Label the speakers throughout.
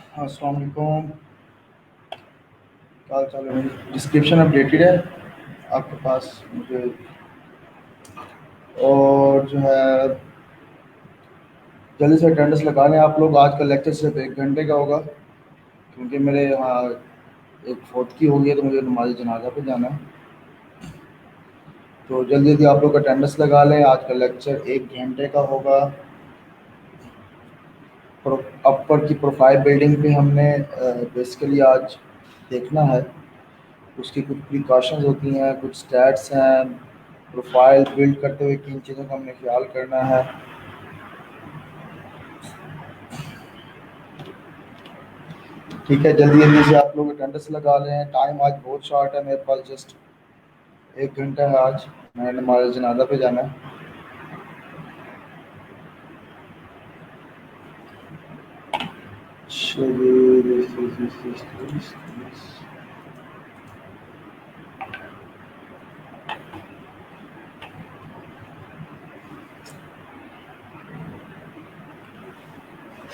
Speaker 1: हाँ, अस्सलाम वालेकुम। क्या हाल चाल है भाई? डिस्क्रिप्शन अपडेटेड है आपके पास मुझे? और जो है, जल्दी से अटेंडेंस लगा लें आप लोग। आज का लेक्चर सिर्फ 1 घंटे का होगा, क्योंकि मेरे यहाँ एक फौतगी हो गई है, तो मुझे नमाज जनाजा पे जाना है। तो जल्दी जल्दी आप लोग अटेंडेंस लगा लें। आज का लेक्चर 1 घंटे का होगा। अपर की प्रोफाइल बिल्डिंग पे हमने बेसिकली आज देखना है। उसकी कुछ प्रिकॉशंस होती हैं, कुछ स्टैट्स हैं। प्रोफाइल बिल्ड करते हुए किन चीज़ों का हमने ख्याल करना है। ठीक है, जल्दी जल्दी से आप लोग अटेंडेंस लगा लें। टाइम आज बहुत शॉर्ट है, मेरे पास जस्ट 1 घंटा है। आज मैंने हमारे जनाजा पे जाना है। चलिए,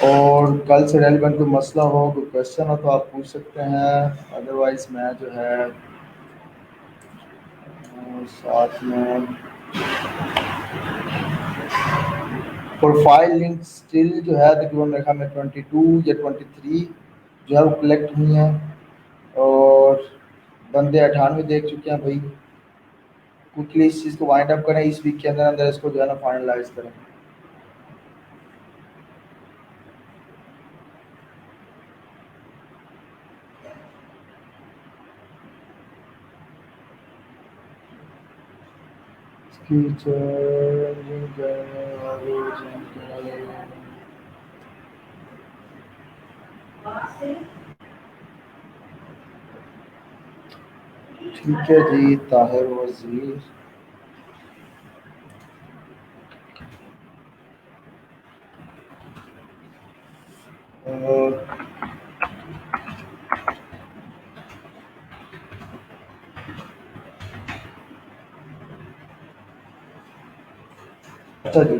Speaker 1: और कल से रेलिवेंट कोई मसला हो, कोई क्वेश्चन हो तो आप पूछ सकते हैं। अदरवाइज मैं जो है साथ में प्रोफाइल लिंक स्टिल जो है तकरीबन मेरे ख्याल में 22 या 23 जो है वो कलेक्ट हुई हैं। और बंदे 98 देख चुके हैं भाई। क्विकली इस चीज़ को वाइंड अप करें, इस वीक के अंदर अंदर इसको जो है ना फाइनलाइज करें। ठीक है जी, ताहिर वजीर। अच्छा जी,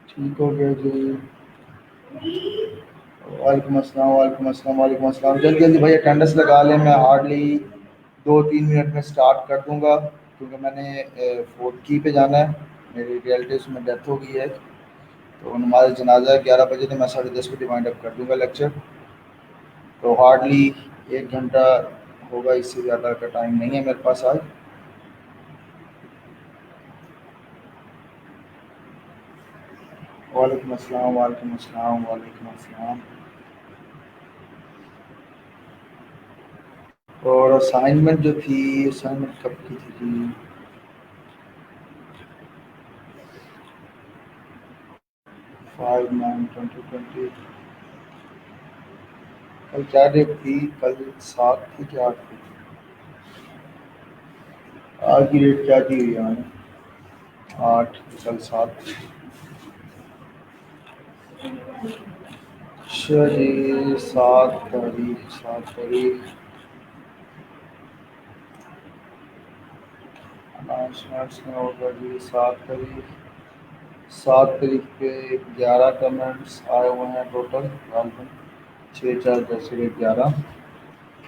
Speaker 1: ठीक हो गया जी। वालेकुम अस्सलाम, वालेकुम अस्सलाम, वालेकुम अस्सलाम। जल्दी जल्दी भाई अटेंडेंस लगा लें। मैं हार्डली 2-3 मिनट में स्टार्ट कर दूंगा, क्योंकि मैंने फोर्थ की पे जाना है। मेरी रिलेटिव्स में डेथ हो गई है, तो नमाज जनाजा 11 बजे, तो मैं 10:30 को डिवाइंड अप कर दूंगा लेक्चर। तो हार्डली 1 घंटा होगा, इससे ज़्यादा का टाइम नहीं है मेरे पास आज। वालेकुम अस्सलाम, वालेकुम अस्सलाम, वालेकुम अस्सलाम। और असाइनमेंट जो थी, असाइनमेंट कब की थी? 5/9/2020। कल क्या डेट थी? कल 7 थी क्या 8 थी? आज की डेट क्या थी यार? 8, कल 7। चलिए, 7 तारीख, 7 तारीख। अनाउंसमेंट्स में होगा जी 7 तारीख। 7 तारीख पे 11 कमेंट्स आए हुए हैं total. 6, 4, 10, 11।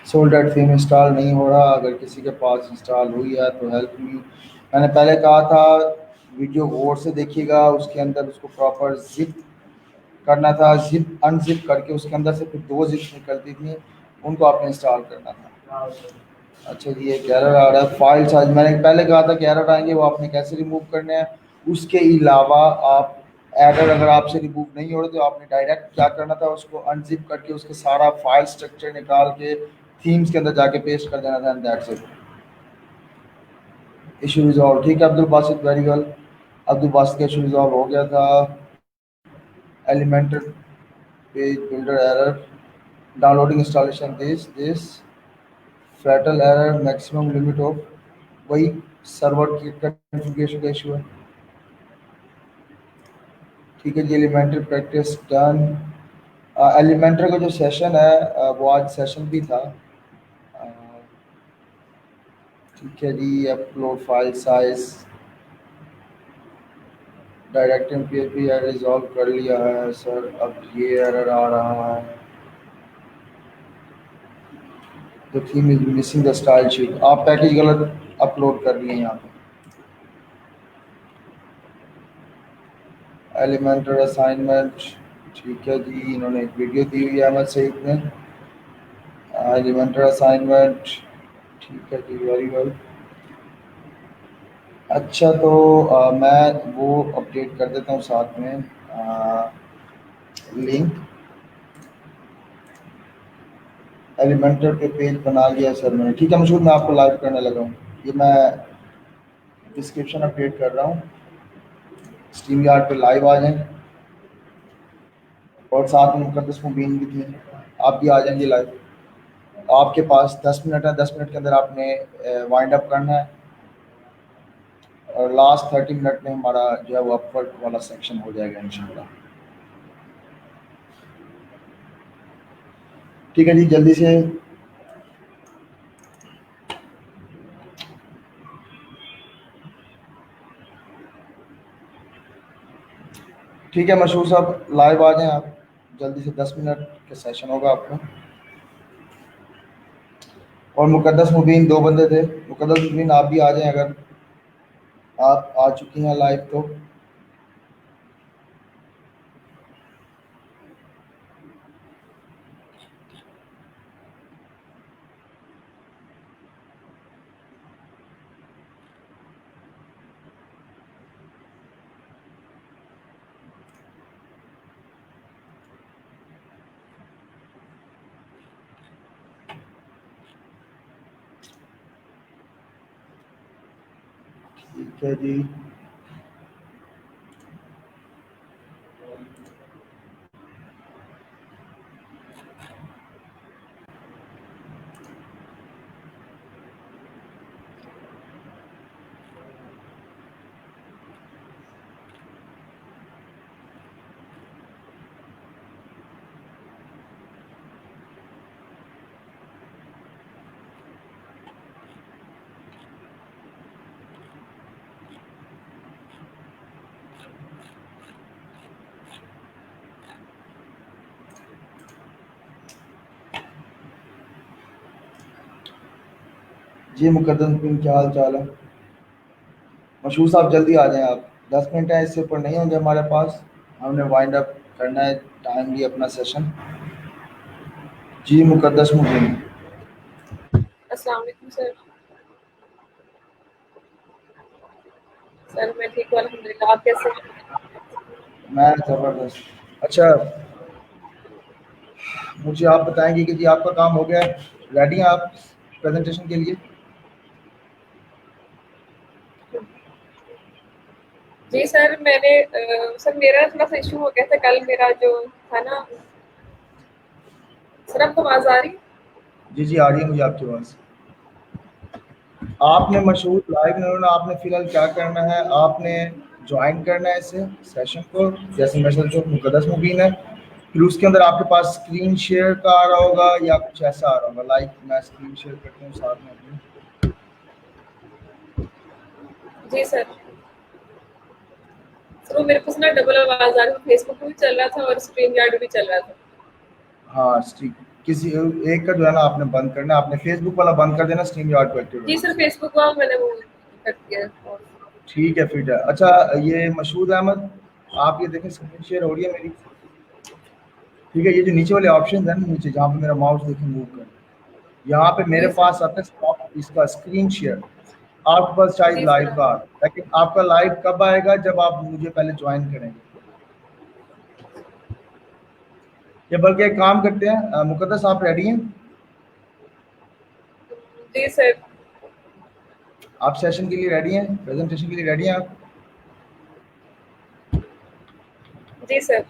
Speaker 1: Sold at theme install नहीं हो रहा। अगर किसी के पास इंस्टॉल हुई है तो हेल्प मी। मैंने पहले कहा था वीडियो गौर से देखिएगा, उसके अंदर उसको प्रॉपर जिप करना था। जिप अनजिप करके उसके अंदर से फिर 2 जिप्स निकलती थी, उनको आपने इंस्टॉल करना था। अच्छा जी, एक एरर आ रहा है फाइल साइज। मैंने पहले कहा था कि एरर आएंगे, वो आपने कैसे रिमूव करने हैं। उसके अलावा आप एरर अगर आपसे रिमूव नहीं हो रहे तो आपने डायरेक्ट क्या करना था, उसको अनजिप करके उसके सारा फाइल स्ट्रक्चर निकाल के थीम्स के अंदर जाके पेस्ट कर देना था, and that's it. Issue resolve. ठीक है अब्दुल बासित, वेरी वेल। अब्दुल बासित का इशू रिजॉल्व हो गया था। Elementor page builder error, downloading installation this fatal error, maximum limit of, वही सर्वर की कॉन्फ़िगरेशन का इशू है। ठीक है जी, एलिमेंट्री प्रैक्टिस डन। एलिमेंट्री का जो सेशन है वो आज सेशन भी था। अ, ठीक है जी, upload file size directing PHP resolve कर लिया है सर, अब ये एरर आ रहा है। The theme is missing the style sheet, आप पैकेज गलत अपलोड कर दिए यहाँ पे। एलिमेंटर असाइनमेंट, ठीक है जी, इन्होंने एक वीडियो दी हुई है अहमद सईद ने। एलिमेंटर असाइनमेंट, ठीक है जी, वेरी वेल। अच्छा तो मैं वो अपडेट कर देता हूँ साथ में लिंक। एलिमेंटर पे पेज बना लिया सर मैंने, ठीक है मशहूर, मैं आपको लाइव करने लगा हूँ। ये मैं डिस्क्रिप्शन अपडेट कर रहा हूँ, स्ट्रीम यार्ड पे लाइव आ जाएं। और साथ में मुकद्दस मुबीन भी थी, आप भी आ जाएंगे लाइव। आपके पास 10 मिनट है, 10 मिनट के अंदर आपने वाइंड अप करना है और लास्ट 30 मिनट में हमारा जो है वो अपवर्ड वाला सेक्शन हो जाएगा इंशाल्लाह। ठीक है जी, जल्दी से। ठीक है मशहूर साहब, लाइव आ जाएं आप जल्दी से, 10 मिनट का सेशन होगा आपका। और मुकद्दस मुबीन 2 बंदे थे, मुकद्दस मुबीन आप भी आ जाएं अगर आप आ चुकी हैं लाइव तो। ठीक है जी, जी मुकद्दस मुबीन क्या हाल चाल है। मशहूर साहब जल्दी आ जाएं आप, 10 मिनट है, इससे ऊपर नहीं होंगे हमारे पास, हमने वाइंड अप करना है टाइमली अपना सेशन। जी मुकद्दस मुबीन।
Speaker 2: अस्सलाम वालेकुम सर। सर मैं ठीक हूँ अल्हम्दुलिल्लाह, आप कैसे हैं?
Speaker 1: मैं ज़बरदस्त। अच्छा, मुझे आप बताएंगे कि जी आपका काम हो गया है, रेडी हैं आप प्रेजेंटेशन के लिए?
Speaker 2: जी सर, मैंने सर मेरा थोड़ा सा इशू हो गया था कल, मेरा जो था ना। सर आपको आवाज़ आ रही है?
Speaker 1: जी जी आ रही है मुझे आपकी आवाज़। आपने मशहूर लाइव में होना, आपने फिलहाल क्या करना है, आपने ज्वाइन करना है इसे सेशन को, जैसे मैसेज जो मुकद्दस मुबीन है, फिर उसके अंदर आपके पास स्क्रीन शेयर का आ रहा होगा या कुछ ऐसा आ रहा होगा। लाइक मैं स्क्रीन शेयर करता हूँ साथ में अपनी।
Speaker 2: जी सर। सर वो मेरे पास ना डबल आवाज़ आ रही है, फेसबुक पे भी चल रहा था और स्ट्रीम यार्ड भी चल रहा था।
Speaker 1: हाँ स्ट्रीम, किसी एक का जो है ना आपने बंद करना है, आपने फेसबुक वाला बंद कर देना, स्ट्रीम यार्ड को एक्टिव
Speaker 2: जी
Speaker 1: रखना।
Speaker 2: सर, फेसबुक वाला मैंने वो कर दिया।
Speaker 1: ठीक है फिर। अच्छा ये मशहूद अहमद, आप ये देखें स्क्रीन शेयर हो रही है मेरी, ठीक है। ये जो नीचे वाले ऑप्शन है ना, नीचे जहाँ पे मेरा माउस देखें मूव कर, यहाँ पे मेरे
Speaker 2: जी सर।
Speaker 1: पास आता है stop इसका स्क्रीन शेयर, आपके पास शायद
Speaker 2: जी
Speaker 1: लाइव
Speaker 2: सर।
Speaker 1: का आ रहा है, लेकिन आपका लाइव कब आएगा, जब आप मुझे पहले ज्वाइन करेंगे। ये बल्कि एक काम करते हैं, मुकद्दस आप रेडी हैं?
Speaker 2: जी सर।
Speaker 1: आप सेशन के लिए रेडी हैं, प्रेजेंटेशन के लिए रेडी हैं आप?
Speaker 2: जी सर।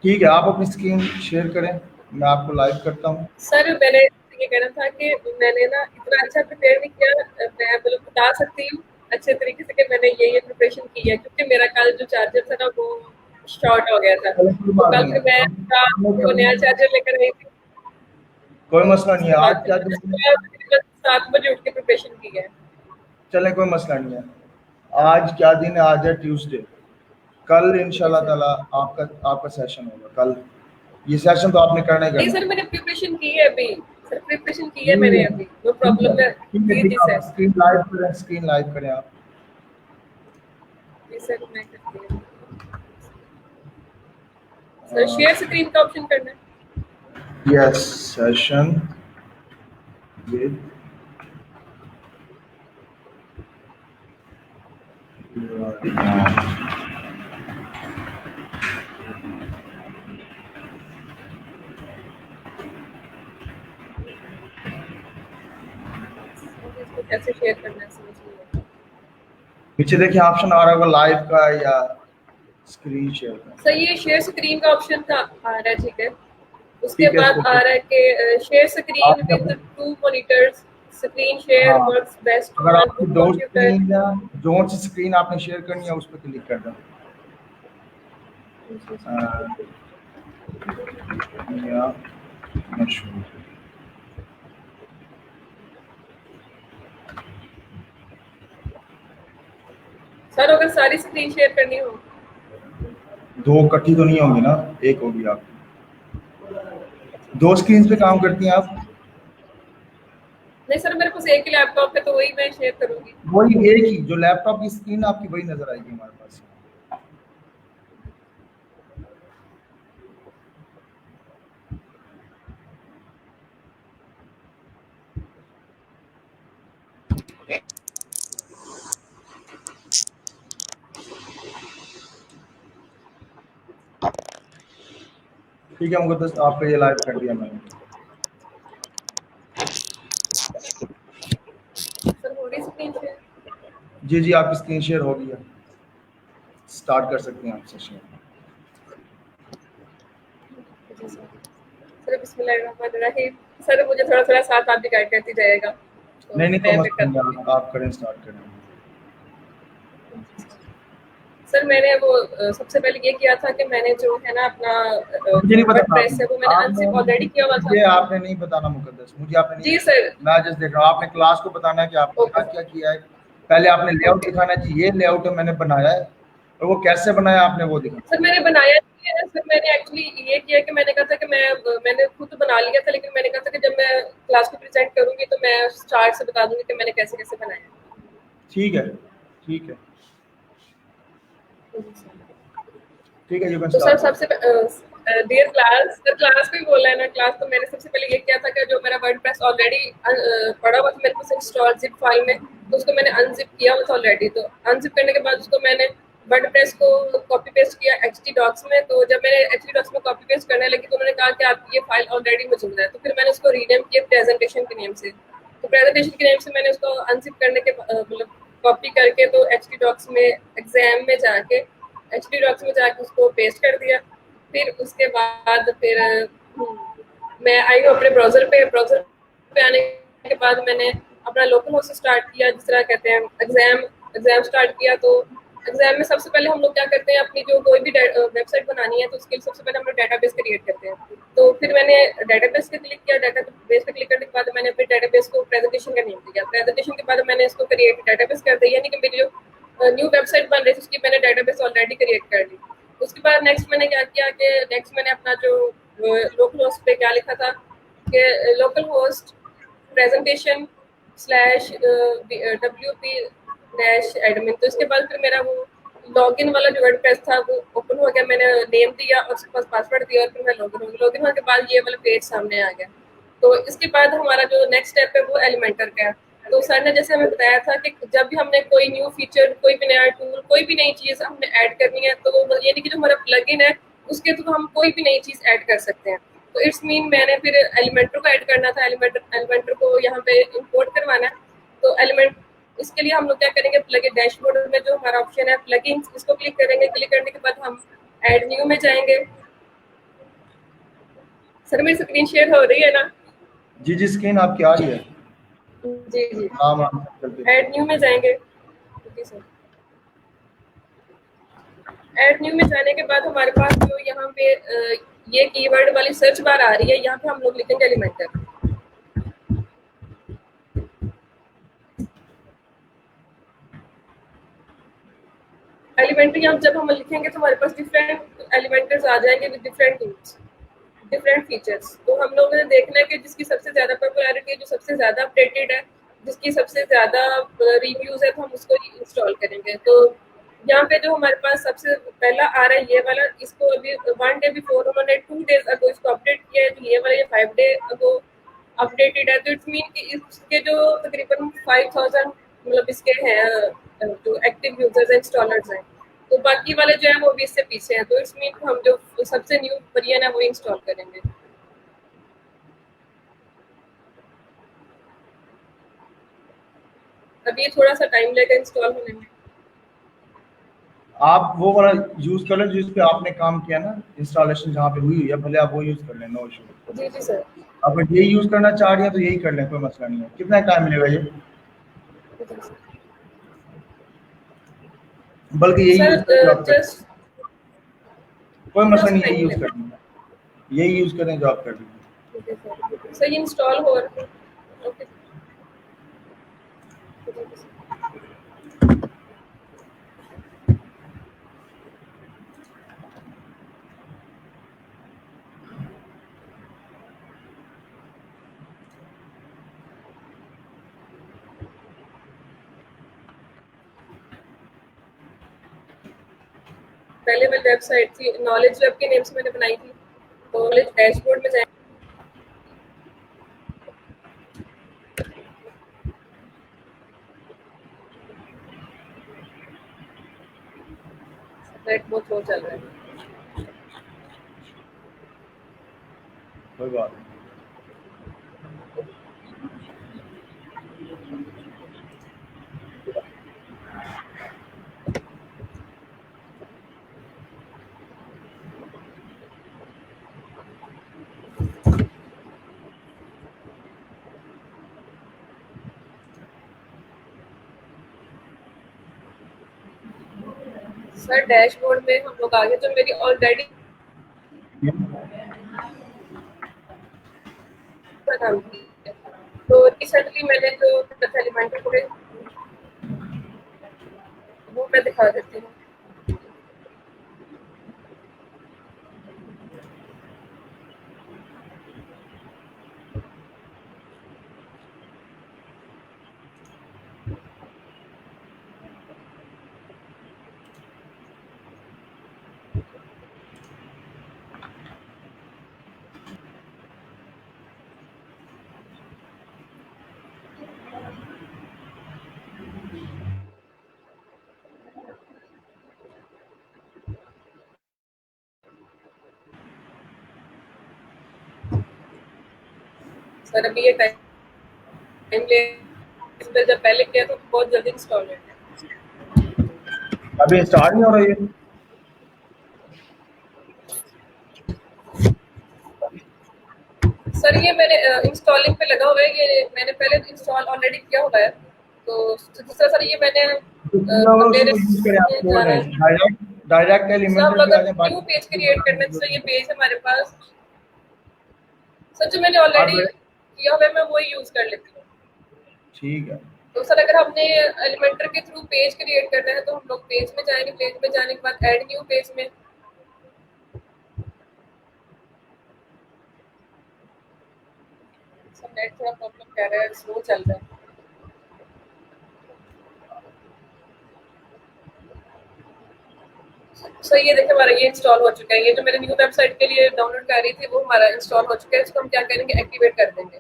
Speaker 1: ठीक है, आप अपनी स्क्रीन शेयर करें, मैं आपको लाइव करता हूँ।
Speaker 2: सर मैंने ये कहना था कि मैंने ना इतना अच्छा प्रिपेयर नहीं किया, मैं मतलब बता सकती हूँ अच्छे तरीके से कि मैंने ये प्रिपरेशन की है, क्योंकि मेरा कल जो चार्जर था ना वो शॉर्ट हो गया था,
Speaker 1: चलें कोई
Speaker 2: तो
Speaker 1: बात
Speaker 2: कल
Speaker 1: नहीं
Speaker 2: फिर मैं वो नया
Speaker 1: है,
Speaker 2: चार्जर लेकर आई थी।
Speaker 1: कोई मसला नहीं है,
Speaker 2: उसके बाद
Speaker 1: आज
Speaker 2: फिर
Speaker 1: क्या
Speaker 2: मैंने सुबह तकरीबन 7 बजे उठ के प्रिपरेशन की है।
Speaker 1: चलें कोई मसला नहीं है। आज क्या दिन है? आज है ट्यूसडे। कल इंशाल्लाह ताला आपका आपका सेशन होगा कल। ये सेशन तो आपने करना ही
Speaker 2: नहीं
Speaker 1: करना
Speaker 2: सर,
Speaker 1: है।
Speaker 2: मैंने प्रिपरेशन की है अभी। सर प्रिपरेशन की है मैंने अभी, नो प्रॉब्लम है। जी
Speaker 1: ठीक
Speaker 2: जी
Speaker 1: है, आप
Speaker 2: सर।
Speaker 1: स्क्रीन लाइव करें आप।
Speaker 2: जी सर, मैं करती हूँ। सर शेयर स्क्रीन का ऑप्शन करना है।
Speaker 1: यस, सेशन विद
Speaker 2: मुझे इसको कैसे शेयर करना है समझ नहीं आ रहा।
Speaker 1: पीछे देखिए ऑप्शन आ रहा होगा लाइव का या स्क्रीन शेयर का।
Speaker 2: सर ये शेयर स्क्रीन का ऑप्शन था, आ रहा है, ठीक है। उसके
Speaker 1: ठीक है,
Speaker 2: बाद आ
Speaker 1: इसको
Speaker 2: रहा है कि शेयर स्क्रीन
Speaker 1: आपने
Speaker 2: विद
Speaker 1: अपने,
Speaker 2: टू मॉनिटर्स, स्क्रीन शेयर
Speaker 1: हाँ,
Speaker 2: वर्क्स बेस्ट
Speaker 1: अगर
Speaker 2: ऑन
Speaker 1: आपकी
Speaker 2: बुक
Speaker 1: दो
Speaker 2: कंप्यूटर।
Speaker 1: स्क्रीन या जो सी स्क्रीन आपने शेयर करनी है उस पर क्लिक कर दो। या मशहूर
Speaker 2: सर अगर सारी स्क्रीन शेयर करनी हो।
Speaker 1: दो इकट्ठी तो नहीं होंगी ना, एक होगी आपकी। दो स्क्रीन पे काम करती हैं आप?
Speaker 2: नहीं सर, मेरे पास एक ही लैपटॉप है तो वही मैं शेयर करूंगी।
Speaker 1: वही एक ही जो लैपटॉप की स्क्रीन आपकी वही नजर आएगी हमारे पास। ठीक है, मुकद्दस आपका ये लाइव कर दिया मैंने।
Speaker 2: सर हो रही स्क्रीन शेयर।
Speaker 1: जी जी, आपकी स्क्रीन शेयर हो गई है। स्टार्ट कर सकते हैं आप सेशन।
Speaker 2: जी सर। सर बिस्मिल्लाहिर्रहमानिर्रहीम। सर मुझे थोड़ा थोड़ा साथ आप भी गाइड करती जाएगा तो
Speaker 1: नहीं नहीं, तो
Speaker 2: मैं
Speaker 1: मत
Speaker 2: फिर कर
Speaker 1: करेंगे,
Speaker 2: दूंगी।
Speaker 1: आप करें, स्टार्ट करें।
Speaker 2: सर मैंने वो सबसे पहले ये किया था कि मैंने जो है ना अपना
Speaker 1: मुझे नहीं
Speaker 2: जो
Speaker 1: बताना
Speaker 2: वर्डप्रेस है वो
Speaker 1: आपने
Speaker 2: मैंने
Speaker 1: आपने
Speaker 2: अनजिप ऑलरेडी किया हुआ था।
Speaker 1: मुझे आपने नहीं बताना मुकद्दस, मुझे आपने नहीं
Speaker 2: जी
Speaker 1: बताना।
Speaker 2: सर।
Speaker 1: मैं जस्ट देख रहा हूँ, आपने क्लास को बताना है कि आपने
Speaker 2: ओके
Speaker 1: क्या
Speaker 2: सर।
Speaker 1: क्या किया है। पहले आपने लेआउट
Speaker 2: ओके
Speaker 1: दिखाना है कि ये लेआउट मैंने बनाया है, और वो कैसे बनाया आपने वो दिखाना।
Speaker 2: सर, मैंने बनाया नहीं है सर। मैंने एक्चुअली ये किया कि मैंने कहा था कि मैंने खुद बना लिया था, लेकिन मैंने कहा था कि जब मैं क्लास को प्रेजेंट करूंगी तो मैं स्टार्ट से बता दूंगी कि मैंने कैसे कैसे बनाया।
Speaker 1: ठीक है, ठीक है, ठीक है, यू कैन
Speaker 2: तो सर
Speaker 1: स्टार्ट।
Speaker 2: सबसे डियर क्लास, सर क्लास को ही बोला है ना क्लास। तो मैंने सबसे पहले ये किया था कि जो मेरा वर्डप्रेस ऑलरेडी पड़ा हुआ था मेरे पास इंस्टॉल जिप फाइल में, तो उसको मैंने अनजिप किया हुआ था ऑलरेडी। तो अनजिप करने के बाद उसको मैंने वर्डप्रेस को कॉपी पेस्ट किया एचटी डॉक्स में। तो जब मैंने एचटी डॉक्स में कॉपी पेस्ट करने लगी तो उन्होंने कहा कि आपकी ये फाइल ऑलरेडी मौजूद है। तो फिर मैंने उसको रीनेम किया प्रेजेंटेशन के नेम से। तो प्रेजेंटेशन के नेम से मैंने उसको अनजिप करने के मतलब कॉपी करके तो एचटी डॉक्स में एग्जाम में जाके एचडी डॉक्स में जाके उसको पेस्ट कर दिया। फिर उसके बाद फिर मैं आई हूँ अपने ब्राउजर पे आने के बाद मैंने अपना लोकल होस्ट स्टार्ट किया, जिस तरह कहते हैं एग्जाम एग्जाम स्टार्ट किया। तो एग्जाम में सबसे पहले हम लोग क्या करते हैं, अपनी जो कोई भी वेबसाइट बनानी है तो उसके लिए सबसे पहले हम लोग डेटाबेस क्रिएट करते हैं। तो फिर मैंने डेटाबेस पे क्लिक किया। डेटाबेस पे क्लिक करने के बाद मैंने अपने डेटाबेस को प्रेजेंटेशन का नेम दिया। प्रेजेंटेशन के बाद मैंने इसको क्रिएट डेटाबेस कर दिया, यानी कि मेरी जो न्यू वेबसाइट बन रही थी उसकी मैंने डेटाबेस ऑलरेडी क्रिएट कर ली। उसके बाद नेक्स्ट मैंने क्या किया कि नेक्स्ट मैंने अपना जो लोकल होस्ट पे क्या लिखा था कि local host presentation slash WP dash admin. तो इसके बाद फिर मेरा वो लॉगिन वाला जो वर्डप्रेस था वो ओपन हो गया। मैंने नेम दिया और उसके पास पासवर्ड दिया और फिर मैं लॉगिन होने के बाद ये वाला पेज सामने आ गया। तो इसके बाद हमारा जो नेक्स्ट स्टेप है वो एलिमेंटर का है। तो सर ने जैसे हमें बताया था कि जब भी हमने कोई न्यू फीचर, कोई भी नया टूल, कोई भी नई चीज़ हमने ऐड करनी है तो ये नहीं कि जो हमारा प्लगइन है उसके थ्रू हम कोई भी नई चीज़ ऐड कर सकते हैं। तो इट्स मीन मैंने फिर एलिमेंटर को ऐड करना था। एलिमेंटर को यहाँ पे इंपोर्ट करवाना है। तो एलिमेंट इसके लिए हम लोग क्या करेंगे, प्लगइन डैशबोर्ड में जो हमारा ऑप्शन है प्लगइन्स, इसको क्लिक करेंगे। क्लिक करने के बाद हम ऐड न्यू में जाएंगे। सर मेरी स्क्रीन शेयर हो रही है ना?
Speaker 1: जी जी, स्क्रीन आपकी आ रही है।
Speaker 2: जी जी।
Speaker 1: हाँ चलते।
Speaker 2: ऐड न्यू में जाएंगे। जी सर। ऐड न्यू में जाने के बाद हमारे पास जो यहाँ पे ये कीवर्ड वाली सर्च बार आ रही है, यहाँ पे हम लोग लिखेंगे एलिमेंटर। एलिमेंट्री हम जब हम लिखेंगे तो हमारे पास डिफरेंट एलिमेंटर्स आ जाएंगे with different names, different features. तो हम लोगों ने देखना है कि जिसकी सबसे ज़्यादा पॉपुलैरिटी है, जो सबसे ज़्यादा अपडेटेड है, जिसकी सबसे ज़्यादा रिव्यूज़ है, तो हम उसको इंस्टॉल करेंगे। तो यहाँ पे जो हमारे पास सबसे पहला आ रहा है ये वाला, इसको अभी 1 डे बिफोर उन्होंने 2 डेज अगो इसको अपडेट किया है। तो ये वाला ये 5 डे अगो अपडेटेड है। तो इट्स मीन कि इसके जो तकरीबन 5000 मतलब इसके हैं जो एक्टिव यूजर्स इंस्टॉलर्स हैं। तो बाकी वाले जो है वो भी इससे पीछे हैं। तो इट्स मीन हम जो सबसे न्यू वर्जन है वो इंस्टॉल करेंगे। अभी थोड़ा सा टाइम लेगा इंस्टॉल होने में।
Speaker 1: आप वो वाला यूज कर लें जिस पे आपने काम किया ना, इंस्टॉलेशन जहाँ पे हुई है, भले आप वो यूज कर लें, नो इशू।
Speaker 2: जी जी सर।
Speaker 1: अगर यही यूज करना चाह रही हैं तो यही कर लें, कोई मसला नहीं है। कितना टाइम मिलेगा ये? बल्कि यही यूज
Speaker 2: सर
Speaker 1: कर,
Speaker 2: जस्ट
Speaker 1: कोई मसला
Speaker 2: जस्ट
Speaker 1: नहीं, यही
Speaker 2: टाइम
Speaker 1: यूज
Speaker 2: लेगा।
Speaker 1: कर लेंगे, यही यूज करें जो आप कर लीजिए।
Speaker 2: सर ये इंस्टॉल हो रहा है। ओके। पहले मैं वेबसाइट थी नॉलेज वेब के नेम से मैंने बनाई थी। तो नॉलेज डैशबोर्ड में जाए, नेट बहुत स्लो चल रहा है।
Speaker 1: कोई बात नहीं।
Speaker 2: सर डैशबोर्ड में हम लोग आगे जो मेरी ऑलरेडी काम की है। तो रिसेंटली मैंने जो एलिमेंट्री को वो मैं दिखा देती हूँ। सर अभी ये टाइम ले, इस पर जब पहले किया तो बहुत जल्दी इंस्टॉल हो गया।
Speaker 1: अभी स्टार्ट नहीं हो रही है।
Speaker 2: सर ये मैंने इंस्टॉलिंग पे लगा हुआ है। ये मैंने पहले इंस्टॉल ऑलरेडी किया हुआ है। तो दूसरा सर ये मैंने मेरे
Speaker 1: यूज करें आप,
Speaker 2: जा
Speaker 1: कोड
Speaker 2: रहा
Speaker 1: है
Speaker 2: है।
Speaker 1: डायरेक्ट डायरेक्ट
Speaker 2: सर हम
Speaker 1: एलिमेंटर पे आ
Speaker 2: अगर
Speaker 1: जाए,
Speaker 2: न्यू पेज क्रिएट करना है तो ये पेज हमारे पास, सर जो मैंने ऑलरेडी
Speaker 1: आप
Speaker 2: किया हुआ है मैं वही यूज कर लेती हूँ।
Speaker 1: ठीक है।
Speaker 2: तो सर अगर हमने एलिमेंटर के थ्रू पेज क्रिएट करना है तो हम लोग पेज में जाएंगे। पेज में जाने के बाद ऐड न्यू पेज में, सर नेट थोड़ा प्रॉब्लम कर रहा है, स्लो चल रहा है। सो ये देखिए हमारा ये इंस्टॉल हो चुका है। ये जो मैंने न्यू वेबसाइट के लिए डाउनलोड कर रही थी वो हमारा इंस्टॉल हो चुका है। इसको हम क्या करेंगे, एक्टिवेट कर देंगे।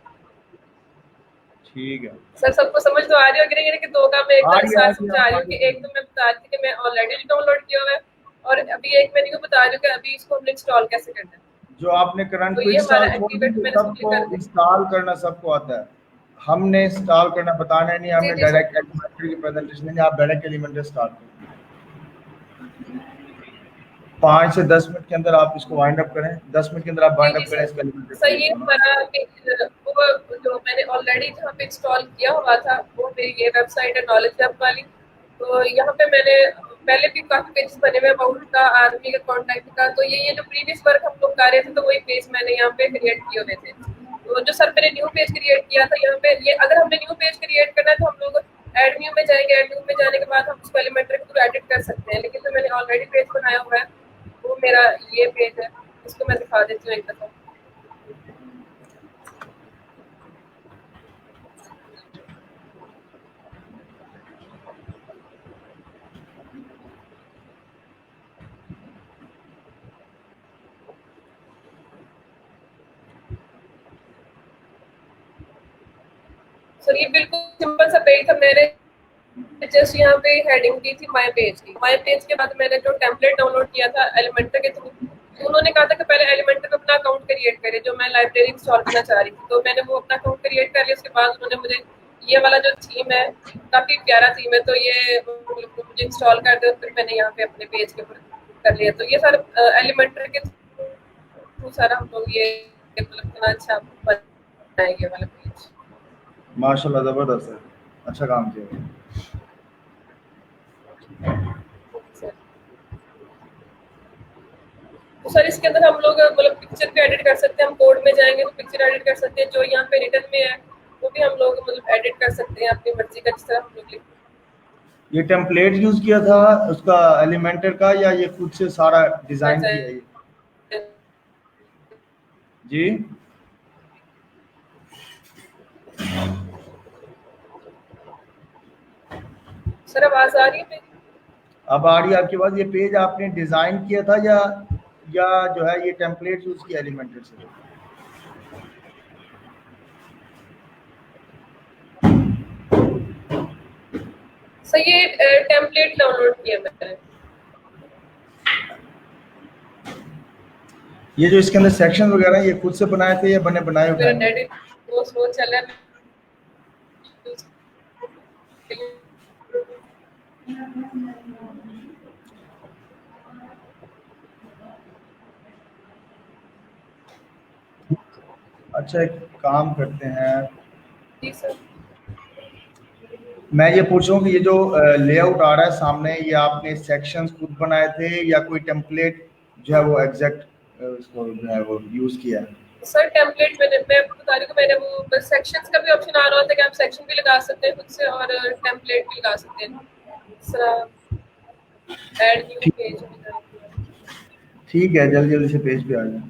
Speaker 1: ठीक है।
Speaker 2: सर सबको समझ तो आ रही होगी ना कि दो काम मैं एक
Speaker 1: आ
Speaker 2: बार
Speaker 1: रही
Speaker 2: साथ
Speaker 1: है,
Speaker 2: समझा रही हूँ कि एक तो मैं बता रही थी कि मैं ऑलरेडी डाउनलोड किया हुआ है, और अभी एक मैं न्यू बता रही हूँ कि अभी इसको हमने इंस्टॉल कैसे करना है।
Speaker 1: जो आपने करंट
Speaker 2: तो
Speaker 1: को
Speaker 2: ये हमारा
Speaker 1: इंस्टॉल छोड़
Speaker 2: एक्टिवेट
Speaker 1: दी,
Speaker 2: मैंने सिंपली
Speaker 1: सबको
Speaker 2: कर दिया।
Speaker 1: इंस्टॉल करना सबको आता है। हमने इंस्टॉल करना बताना नहीं,
Speaker 2: जी
Speaker 1: हमने
Speaker 2: जी सर।
Speaker 1: डायरेक्ट एलिमेंटर की प्रेजेंटेशन नहीं, आप डायरेक्ट एलिमेंटर स्टार्ट करें। 5 से 10 मिनट के अंदर आप इसको वाइंड अप करें, 10 मिनट के अंदर आप
Speaker 2: जी
Speaker 1: वाइंड
Speaker 2: जी
Speaker 1: अप करें
Speaker 2: सर।
Speaker 1: इसका एलिमेंटर
Speaker 2: सर
Speaker 1: क्रिएट
Speaker 2: ये
Speaker 1: करना।
Speaker 2: हमारा वो जो मैंने ऑलरेडी जहाँ पे इंस्टॉल किया हुआ था वो मेरी ये वेबसाइट है नॉलेज वेब वाली। तो यहाँ पे मैंने पहले भी काफी पेजेस बने हुए अबाउट का, आर्मी का, कॉन्टैक्ट का। तो ये जो प्रीवियस वर्क हम लोग कर रहे थे तो वही पेज मैंने यहाँ पे क्रिएट किए हुए थे। तो जो सर मैंने न्यू पेज क्रिएट किया था यहाँ पे, ये अगर हमने न्यू पेज क्रिएट करना है तो हम लोग ऐड न्यू में जाएंगे, ऐड न्यू में जाने के बाद हम उसको एलिमेंटर के थ्रू एडिट कर सकते हैं, लेकिन जो मैंने ऑलरेडी पेज बनाया हुआ है वो मेरा ये पेज है, इसको मैं दिखा देती हूँ एक दफ़ा। सर ये बिल्कुल सिंपल सा पेज था, मैंने जस्ट यहाँ पे हेडिंग दी थी माय पेज की। माय पेज के बाद मैंने जो टेम्पलेट डाउनलोड किया था एलिमेंटर के थ्रू, उन्होंने कहा था कि पहले एलिमेंटर पे अपना अकाउंट क्रिएट करें, जो मैं लाइब्रेरी इंस्टॉल करना चाह रही थी, तो मैंने वो अपना अकाउंट क्रिएट कर लिया। उसके बाद उन्होंने मुझे ये वाला जो थीम है काफ़ी प्यारा थीम है, तो ये मुझे इंस्टॉल कर दो, फिर मैंने यहाँ पे अपने पेज के ऊपर कर लिया। तो ये सारा एलिमेंटर के थ्रू सारा हम लोग ये मतलब इतना अच्छा बनाएंगे वाला पेज।
Speaker 1: माशाल्लाह ज़बरदस्त है, अच्छा काम किया।
Speaker 2: तो सर इसके अंदर हम लोग मतलब पिक्चर भी एडिट कर सकते हैं, हम कोड में जाएंगे तो पिक्चर एडिट कर सकते हैं, जो यहाँ पे रिटर्न में है वो भी हम लोग मतलब एडिट कर सकते हैं अपनी मर्जी का, जिस तरह हम लोग
Speaker 1: ये टेम्पलेट यूज किया था उसका एलिमेंटर का, या ये खुद से सारा
Speaker 2: लिखना
Speaker 1: डिजाइन किया है ये?
Speaker 2: चाहें।
Speaker 1: जी
Speaker 2: सर आवाज आ रही है मेरी?
Speaker 1: अब आ रही है आपके पास। ये पेज आपने डिजाइन किया था या जो है ये टेम्पलेट यूज किया एलिमेंटर से?
Speaker 2: सर ये टेम्पलेट डाउनलोड किया मैंने।
Speaker 1: ये जो इसके अंदर सेक्शन वगैरह हैं, ये खुद से बनाए थे या बने बनाए
Speaker 2: मेरा
Speaker 1: उठाए?
Speaker 2: नेट वो स्लो चल रहा है।
Speaker 1: अच्छा एक काम करते हैं,
Speaker 2: जी सर।
Speaker 1: मैं ये पूछ रहा हूँ कि ये जो लेआउट आ रहा है सामने, ये आपने सेक्शंस खुद बनाए थे या कोई टेम्पलेट जो है वो एग्जैक्ट उसको जो है वो यूज किया है?
Speaker 2: सर टेम्पलेट मैं आपको बता रही हूँ, मैंने वो बस सेक्शंस का भी ऑप्शन आ रहा होता है कि आप सेक्शन भी लगा सकते हैं खुद से और टेम्पलेट भी लगा सकते हैं। सर ऐड न्यू
Speaker 1: ठीक
Speaker 2: पेज।
Speaker 1: ठीक है, जल्दी जल्दी से पेज पे आ जाए।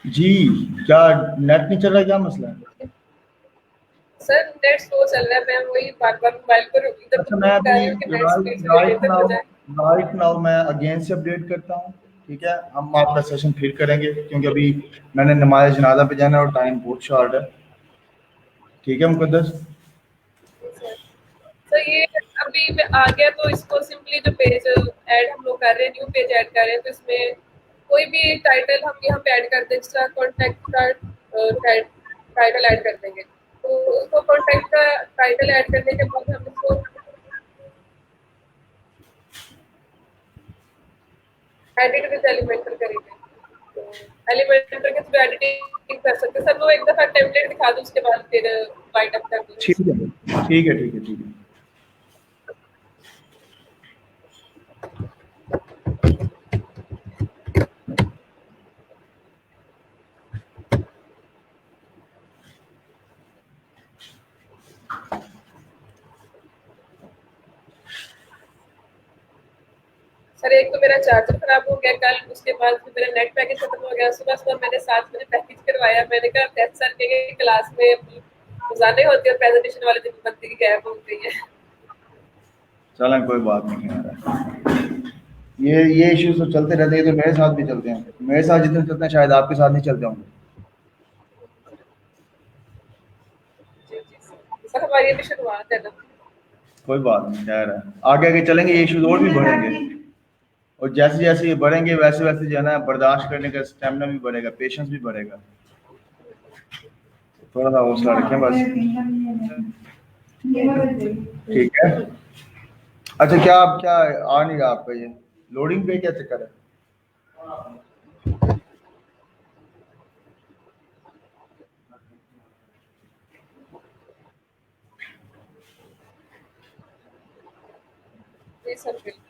Speaker 1: जी, क्या नेट नहीं चल रहा, क्या मसला है?
Speaker 2: सर नेट स्लो चल रहा है, मैं वही बार-बार मोबाइल पर इधर
Speaker 1: अच्छा,
Speaker 2: उधर
Speaker 1: मैं
Speaker 2: कर
Speaker 1: अभी
Speaker 2: रही हूँ कि नेट स्पीड से
Speaker 1: राइट
Speaker 2: बेहतर हो
Speaker 1: नाउ
Speaker 2: जाए।
Speaker 1: मैं अगेन से अपडेट करता हूँ। ठीक है, हम आपका सेशन फिर करेंगे क्योंकि अभी मैंने नमाज जनाजा पे जाना है और टाइम बहुत शॉर्ट है। ठीक है मुकद्दस?
Speaker 2: सर ये अभी मैं आ गया तो इसको सिंपली जो पेज ऐड हम लोग कर रहे हैं, न्यू पेज ऐड कर रहे हैं, तो इसमें कोई भी टाइटल हम यहाँ पे ऐड कर दें, जिसका कॉन्टैक्ट का टाइटल ऐड कर देंगे। तो उसको कॉन्टैक्ट का टाइटल ऐड करने के बाद हम इसको एडिट विद एलिमेंटर करेंगे। तो एलिमेंटर के थ्रू एडिटिंग कर सकते हैं। सर वो एक दफ़ा टेम्पलेट दिखा दूँ, उसके बाद फिर राइट अप कर दूँगी
Speaker 1: ठीक
Speaker 2: इसको।
Speaker 1: है ठीक है ठीक है ठीक है।
Speaker 2: सर एक तो मेरा चार्जर खराब हो गया कल, उसके बाद फिर मेरा नेट पैकेज खत्म हो गया। सुबह सुबह मैंने 7 बजे पैकेज करवाया। मैंने कहा दैट सर के क्लास में रोजाना ही होती है, प्रेजेंटेशन वाले दिन बंदी की गैप हो गई है।
Speaker 1: चलें कोई बात नहीं है। ये इश्यूज तो चलते रहते हैं, ये तो मेरे साथ भी चलते हैं, मेरे साथ जितने चलते हैं शायद आपके साथ नहीं चलते होंगे।
Speaker 2: जी जी सर, हमारी अभी शुरुआत है ना।
Speaker 1: कोई बात नहीं, खैर है, आगे आगे चलेंगे, ये इश्यूज और भी बढ़ेंगे, और जैसे जैसे ये बढ़ेंगे वैसे वैसे जो है ना बर्दाश्त करने का स्टेमिना भी बढ़ेगा, पेशेंस भी बढ़ेगा। थोड़ा सा हौसला रखें बस। ठीक है। अच्छा, क्या आप क्या आ नहीं रहा आपका ये लोडिंग पे क्या चक्कर है?
Speaker 2: जी सर बिल्कुल।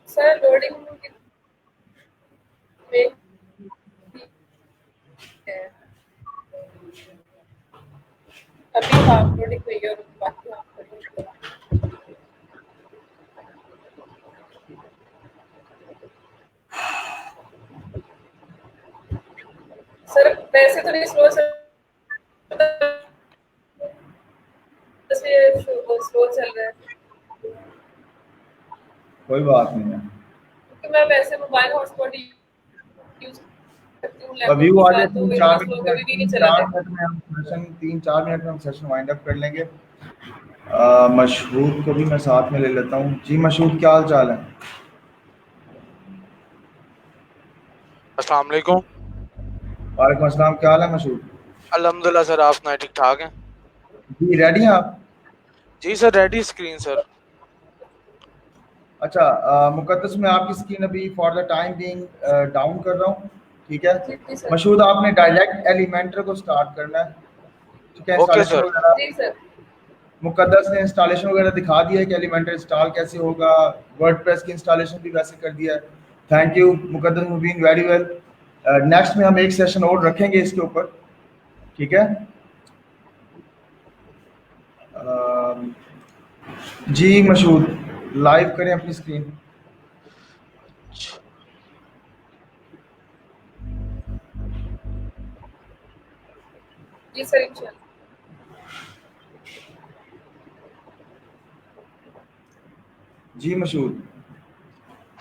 Speaker 2: सर लोडिंग में है, अभी हाफ लोडिंग हुई है और बाकी हाफ लोडिंग है। सर वैसे तो नहीं स्लो सर, स्लो चल रहा है,
Speaker 1: कोई बात नहीं है।
Speaker 2: क्योंकि मैं वैसे मोबाइल हॉटस्पॉट यूज करती हूँ
Speaker 1: अभी
Speaker 2: लैपटॉप
Speaker 1: वो
Speaker 2: के
Speaker 1: आ जाए
Speaker 2: साथ, तो इतना स्लो कभी भी नहीं चला है।
Speaker 1: 3-4 मिनट में हम सेशन वाइंड अप कर लेंगे। मशहूद को भी मैं साथ में ले लेता हूँ। जी मशहूद, क्या हाल चाल है?
Speaker 3: अस्सलाम वालेकुम।
Speaker 1: वालेकुम अस्सलाम, क्या हाल है मशहूद?
Speaker 3: अल्हम्दुलिल्लाह सर, आप सुनाए ठीक ठाक हैं?
Speaker 1: जी रेडी हैं आप?
Speaker 3: जी सर, रेडी स्क्रीन सर।
Speaker 1: अच्छा, मुकद्दस में आपकी स्क्रीन अभी for the time being down कर रहा हूँ, ठीक है।
Speaker 2: जी जी सर।
Speaker 1: मशहूद, आपने डायरेक्ट एलिमेंटर को स्टार्ट करना है, ठीक है।
Speaker 3: Okay
Speaker 1: installation
Speaker 3: sir.
Speaker 1: वगैरह
Speaker 2: जी सर।
Speaker 1: मुकद्दस ने इंस्टॉलेशन वगैरह दिखा दिया है कि एलिमेंटर इंस्टॉल कैसे होगा, वर्डप्रेस की इंस्टॉलेशन भी वैसे कर दिया है। Thank you Muqaddas, you been very well. Next में हम एक सेशन और रखेंगे इसके ऊपर, ठीक है। जी मशहूद, लाइव करें अपनी स्क्रीन।
Speaker 2: जी सर इंशाल्लाह।
Speaker 1: जी मशहूद।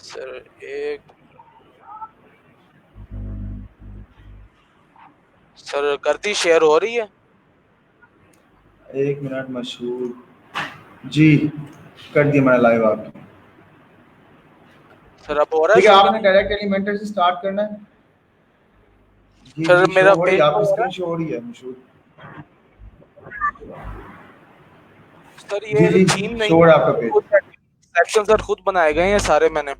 Speaker 3: सर एक सर, करती शेयर हो रही है?
Speaker 1: 1 मिनट मशहूद। जी, कर दिया मैंने लाइव आपकी।
Speaker 3: सर अब हो रहा है
Speaker 1: ठीक है,
Speaker 3: शो?
Speaker 1: आपने डायरेक्ट एलिमेंटर से स्टार्ट करना है। जी
Speaker 3: सर
Speaker 1: जी, शो
Speaker 3: मेरा
Speaker 1: हो रही
Speaker 3: पेज
Speaker 1: है,
Speaker 3: शो
Speaker 1: आपकी
Speaker 3: हो रहा
Speaker 1: स्क्रीन
Speaker 3: है?
Speaker 1: शो हो रही है मशहूद।
Speaker 3: सर
Speaker 1: जी
Speaker 3: ये
Speaker 1: जी,
Speaker 3: थीम नहीं
Speaker 1: शो हो
Speaker 3: है,
Speaker 1: रहा है आपका पेज।
Speaker 3: सेक्शन सर खुद बनाए गए हैं सारे मैंने।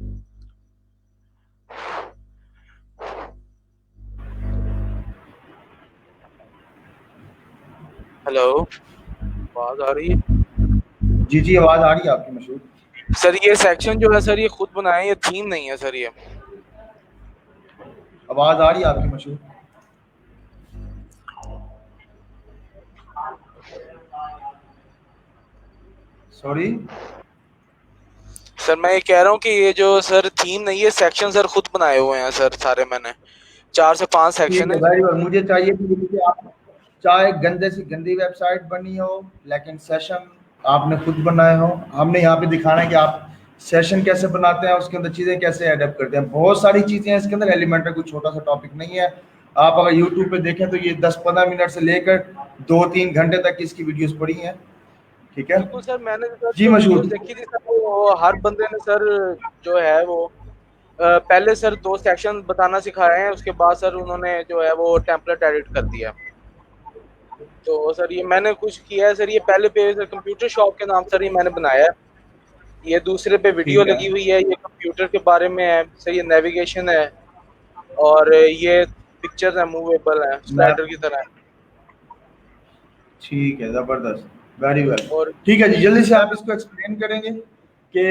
Speaker 3: हेलो, आवाज आ रही है?
Speaker 1: जी जी, आवाज आ रही है आपकी मशहूद।
Speaker 3: सर ये सेक्शन जो है सर, ये खुद बनाए हैं, ये थीम नहीं है सर ये।
Speaker 1: आवाज आ रही है आपकी मशहूद। सॉरी।
Speaker 3: सर मैं ये कह रहा हूँ कि ये जो सर थीम नहीं है, सेक्शन सर खुद बनाए हुए हैं सर सारे मैंने। 4 से 5
Speaker 1: ठीक
Speaker 3: सेक्शन
Speaker 1: है,
Speaker 3: है।
Speaker 1: Very well. मुझे चाहिए कि आप, चाहे गंदे से गंदी वेबसाइट बनी हो, लेकिन सेशन आपने खुद बनाए हो। हमने यहाँ पे दिखाना है कि आप सेशन कैसे बनाते हैं, उसके अंदर चीज़ें कैसे एडप्ट करते हैं। बहुत सारी चीज़ें हैं इसके अंदर, एलिमेंटर कोई छोटा सा टॉपिक नहीं है। आप अगर यूट्यूब पे देखें तो ये 10-15 मिनट से लेकर 2-3 घंटे तक की इसकी वीडियोस पड़ी हैं, ठीक है।
Speaker 3: बिल्कुल सर, मैंने सर
Speaker 1: जी
Speaker 3: जो वीडियोस
Speaker 1: मशहूद।
Speaker 3: देखी थी सर, वो हर बंदे ने सर जो है वो पहले सर 2 सेक्शन बताना सिखाए हैं, उसके बाद सर उन्होंने जो है वो टेम्पलेट एडिट कर दिया। तो सर ये मैंने कुछ किया है सर, ये पहले पे सर कंप्यूटर शॉप के नाम सर ये मैंने बनाया है। ये दूसरे पे वीडियो
Speaker 1: ठीक है,
Speaker 3: लगी हुई है, ये कंप्यूटर के बारे में है सर, ये नेविगेशन है, और ये पिक्चर्स है, मूवेबल है,
Speaker 1: मैं,
Speaker 3: स्लाइडर की तरह।
Speaker 1: ठीक है, ज़बरदस्त, वेरी वेल।
Speaker 3: और
Speaker 1: ठीक है जी, जल्दी से आप इसको एक्सप्लेन करेंगे कि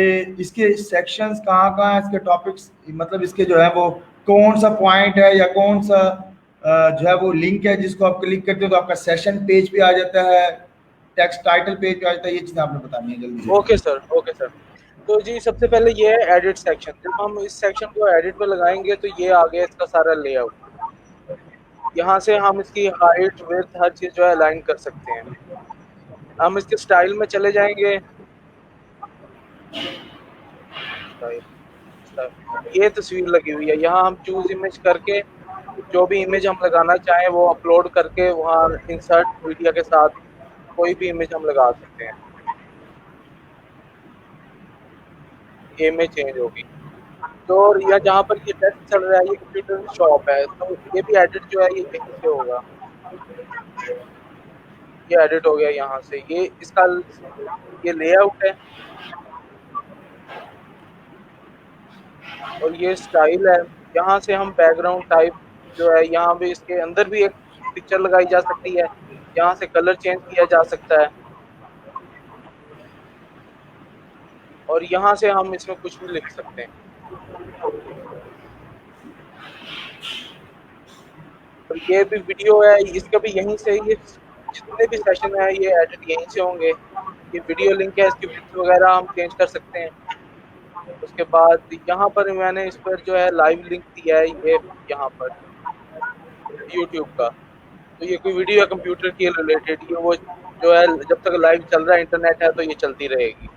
Speaker 1: इसके सेक्शंस कहाँ-कहाँ हैं, इसके टॉपिक्स, मतलब इसके जो है वो कौन सा पॉइंट है या कौन सा जो है वो लिंक है जिसको आप क्लिक करते हो तो आपका सेशन पेज पे आ जाता है, टेक्स्ट टाइटल पेज पे आ जाता है। ये चीज़ें आपने बतानी है जल्दी से।
Speaker 3: Okay sir, okay sir. तो जी सबसे पहले ये है एडिट सेक्शन। जब हम इस सेक्शन को एडिट पे लगाएंगे तो ये आ गया इसका सारा लेआउट। यहाँ से हम इसकी हाइट विड्थ हर चीज़ जो है अलाइन कर सकते हैं। हम इसके स्टाइल में चले जाएंगे। स्टाइल, ये तस्वीर लगी हुई है, यहाँ हम चूज इमेज करके जो भी इमेज हम लगाना चाहें वो अपलोड करके वहाँ इंसर्ट मीडिया के साथ कोई भी इमेज हम लगा सकते हैं। ये इमेज चेंज होगी। तो या जहाँ पर ये टेस्ट चल रहा है, ये कंप्यूटर शॉप है, तो ये भी एडिट जो है ये यहीं से होगा। ये एडिट हो गया यहाँ से। ये इसका ये लेआउट है और ये स्टाइल है। यहाँ से हम बैकग्राउंड टाइप जो है, यहाँ भी इसके अंदर भी एक पिक्चर लगाई जा सकती है, यहाँ से कलर चेंज किया जा सकता है और यहाँ से हम इसमें कुछ भी लिख सकते हैं। और ये भी वीडियो है, इसका भी यहीं से, ये जितने भी सेशन है ये एडिट यहीं से होंगे। ये वीडियो लिंक है, इसकी विड्थ वगैरह हम चेंज कर सकते हैं। उसके बाद यहाँ पर मैंने इस पर जो है लाइव लिंक दिया है, ये यहाँ पर यूट्यूब का। तो ये कोई वीडियो है कंप्यूटर के रिलेटेड, ये वो जो है जब तक लाइव चल रहा है इंटरनेट है तो ये चलती रहेगी।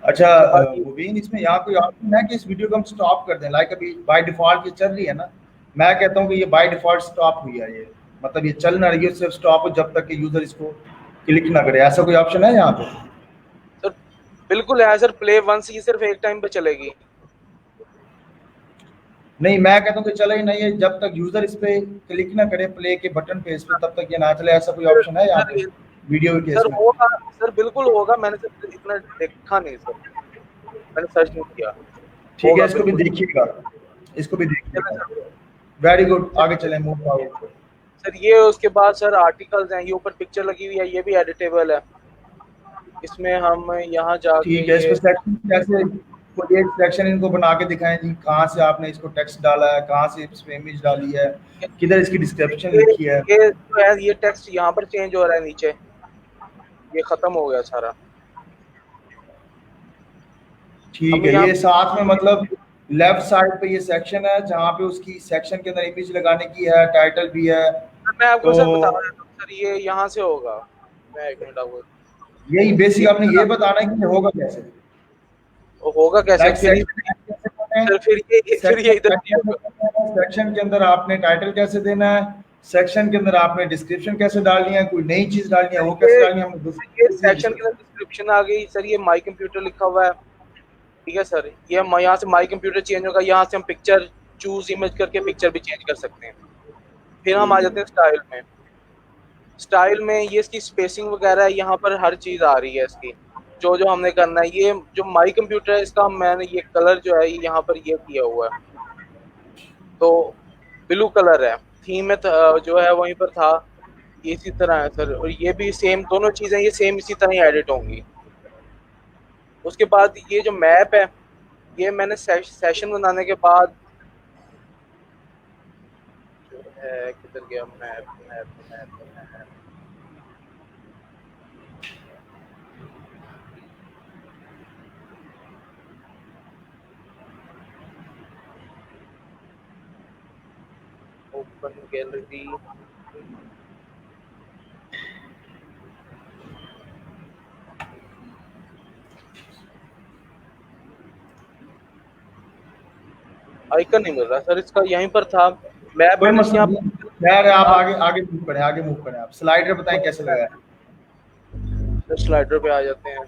Speaker 1: अच्छा मुबीन, इसमें यहाँ कोई ऑप्शन है कि इस वीडियो को हम स्टॉप कर दें? लाइक अभी बाय डिफॉल्ट ये चल रही है ना, मैं कहता हूँ कि ये बाय डिफॉल्ट स्टॉप हुई है, ये मतलब ये चल ना रही है, सिर्फ स्टॉप हो जब तक कि यूजर इसको क्लिक ना करे। ऐसा कोई ऑप्शन है यहाँ पे?
Speaker 3: सर बिल्कुल है सर, प्ले वंस ये सिर्फ एक टाइम पे चलेगी।
Speaker 1: नहीं, मैं कहता हूँ कि चले ही नहीं है, जब तक यूजर इस पे क्लिक ना करे प्ले के बटन पे, इस पे तब तक ये ना चले। ऐसा कोई ऑप्शन है यहाँ पे वीडियो के केस
Speaker 3: सर
Speaker 1: में?
Speaker 3: होगा सर, बिल्कुल होगा, मैंने सर इतना देखा नहीं सर, मैंने सर्च नहीं किया।
Speaker 1: ठीक है, इसको भी देखिएगा, इसको भी देखिएगा। वेरी गुड, आगे चलें, मूव फॉरवर्ड।
Speaker 3: सर ये उसके बाद सर आर्टिकल्स हैं, ये ऊपर पिक्चर लगी हुई है, ये भी एडिटेबल है। इसमें हम यहाँ जाके
Speaker 1: ठीक है, इस पे सेक्शन कैसे, कोई एक सेक्शन इनको बना के दिखाएं जी, कहाँ से आपने इसको टेक्स्ट डाला है, कहाँ से इसमें इमेज डाली है, किधर इसकी डिस्क्रिप्शन लिखी है।
Speaker 3: ये जो है ये टेक्स्ट यहाँ पर चेंज हो रहा है नीचे, ये खत्म हो गया सारा।
Speaker 1: ठीक है, ये साथ में मतलब लेफ्ट साइड पे ये सेक्शन है जहाँ पे उसकी सेक्शन के अंदर इमेज लगाने की है, टाइटल भी है।
Speaker 3: मैं आपको सर
Speaker 1: तो
Speaker 3: बता रहा हूँ सर, ये यहाँ से होगा। मैं एक मिनट आपको,
Speaker 1: यही बेसिक आपने ये बताना है कि ये होगा कैसे,
Speaker 3: होगा कैसे। फिर ये इधर
Speaker 1: सेक्शन के अंदर आपने टाइटल कैसे देना है, सेक्शन के अंदर आपने डिस्क्रिप्शन कैसे डालनी है, कोई नई चीज डालनी है वो कैसे डालनी है।
Speaker 3: ये सेक्शन के अंदर डिस्क्रिप्शन आ गई सर, ये माई कंप्यूटर लिखा हुआ है, ठीक है सर। ये यहाँ से माई कंप्यूटर चेंज होगा, यहाँ से हम पिक्चर चूज इमेज करके पिक्चर भी चेंज कर सकते हैं। फिर हम आ जाते हैं स्टाइल में। स्टाइल में ये इसकी स्पेसिंग वगैरह है, यहाँ पर हर चीज़ आ रही है इसकी, जो जो हमने करना है। ये जो माई कंप्यूटर है इसका मैंने ये कलर जो है यहाँ पर ये किया हुआ है, तो ब्लू कलर है। थीम में जो है वहीं पर था, ये इसी तरह है सर। और ये भी सेम, दोनों चीज़ें ये सेम इसी तरह ही एडिट होंगी। उसके बाद ये जो मैप है, ये मैंने सेशन बनाने के बाद जो है, किधर गया map, map map map open gallery, icon नहीं मिल रहा सर इसका, यहीं पर था मैप।
Speaker 1: कोई मसला नहीं, खैर आप आगे आगे मूव करें, आगे मूव करें। आप स्लाइडर बताएं कैसे लगा है।
Speaker 3: स्लाइडर पे आ जाते हैं।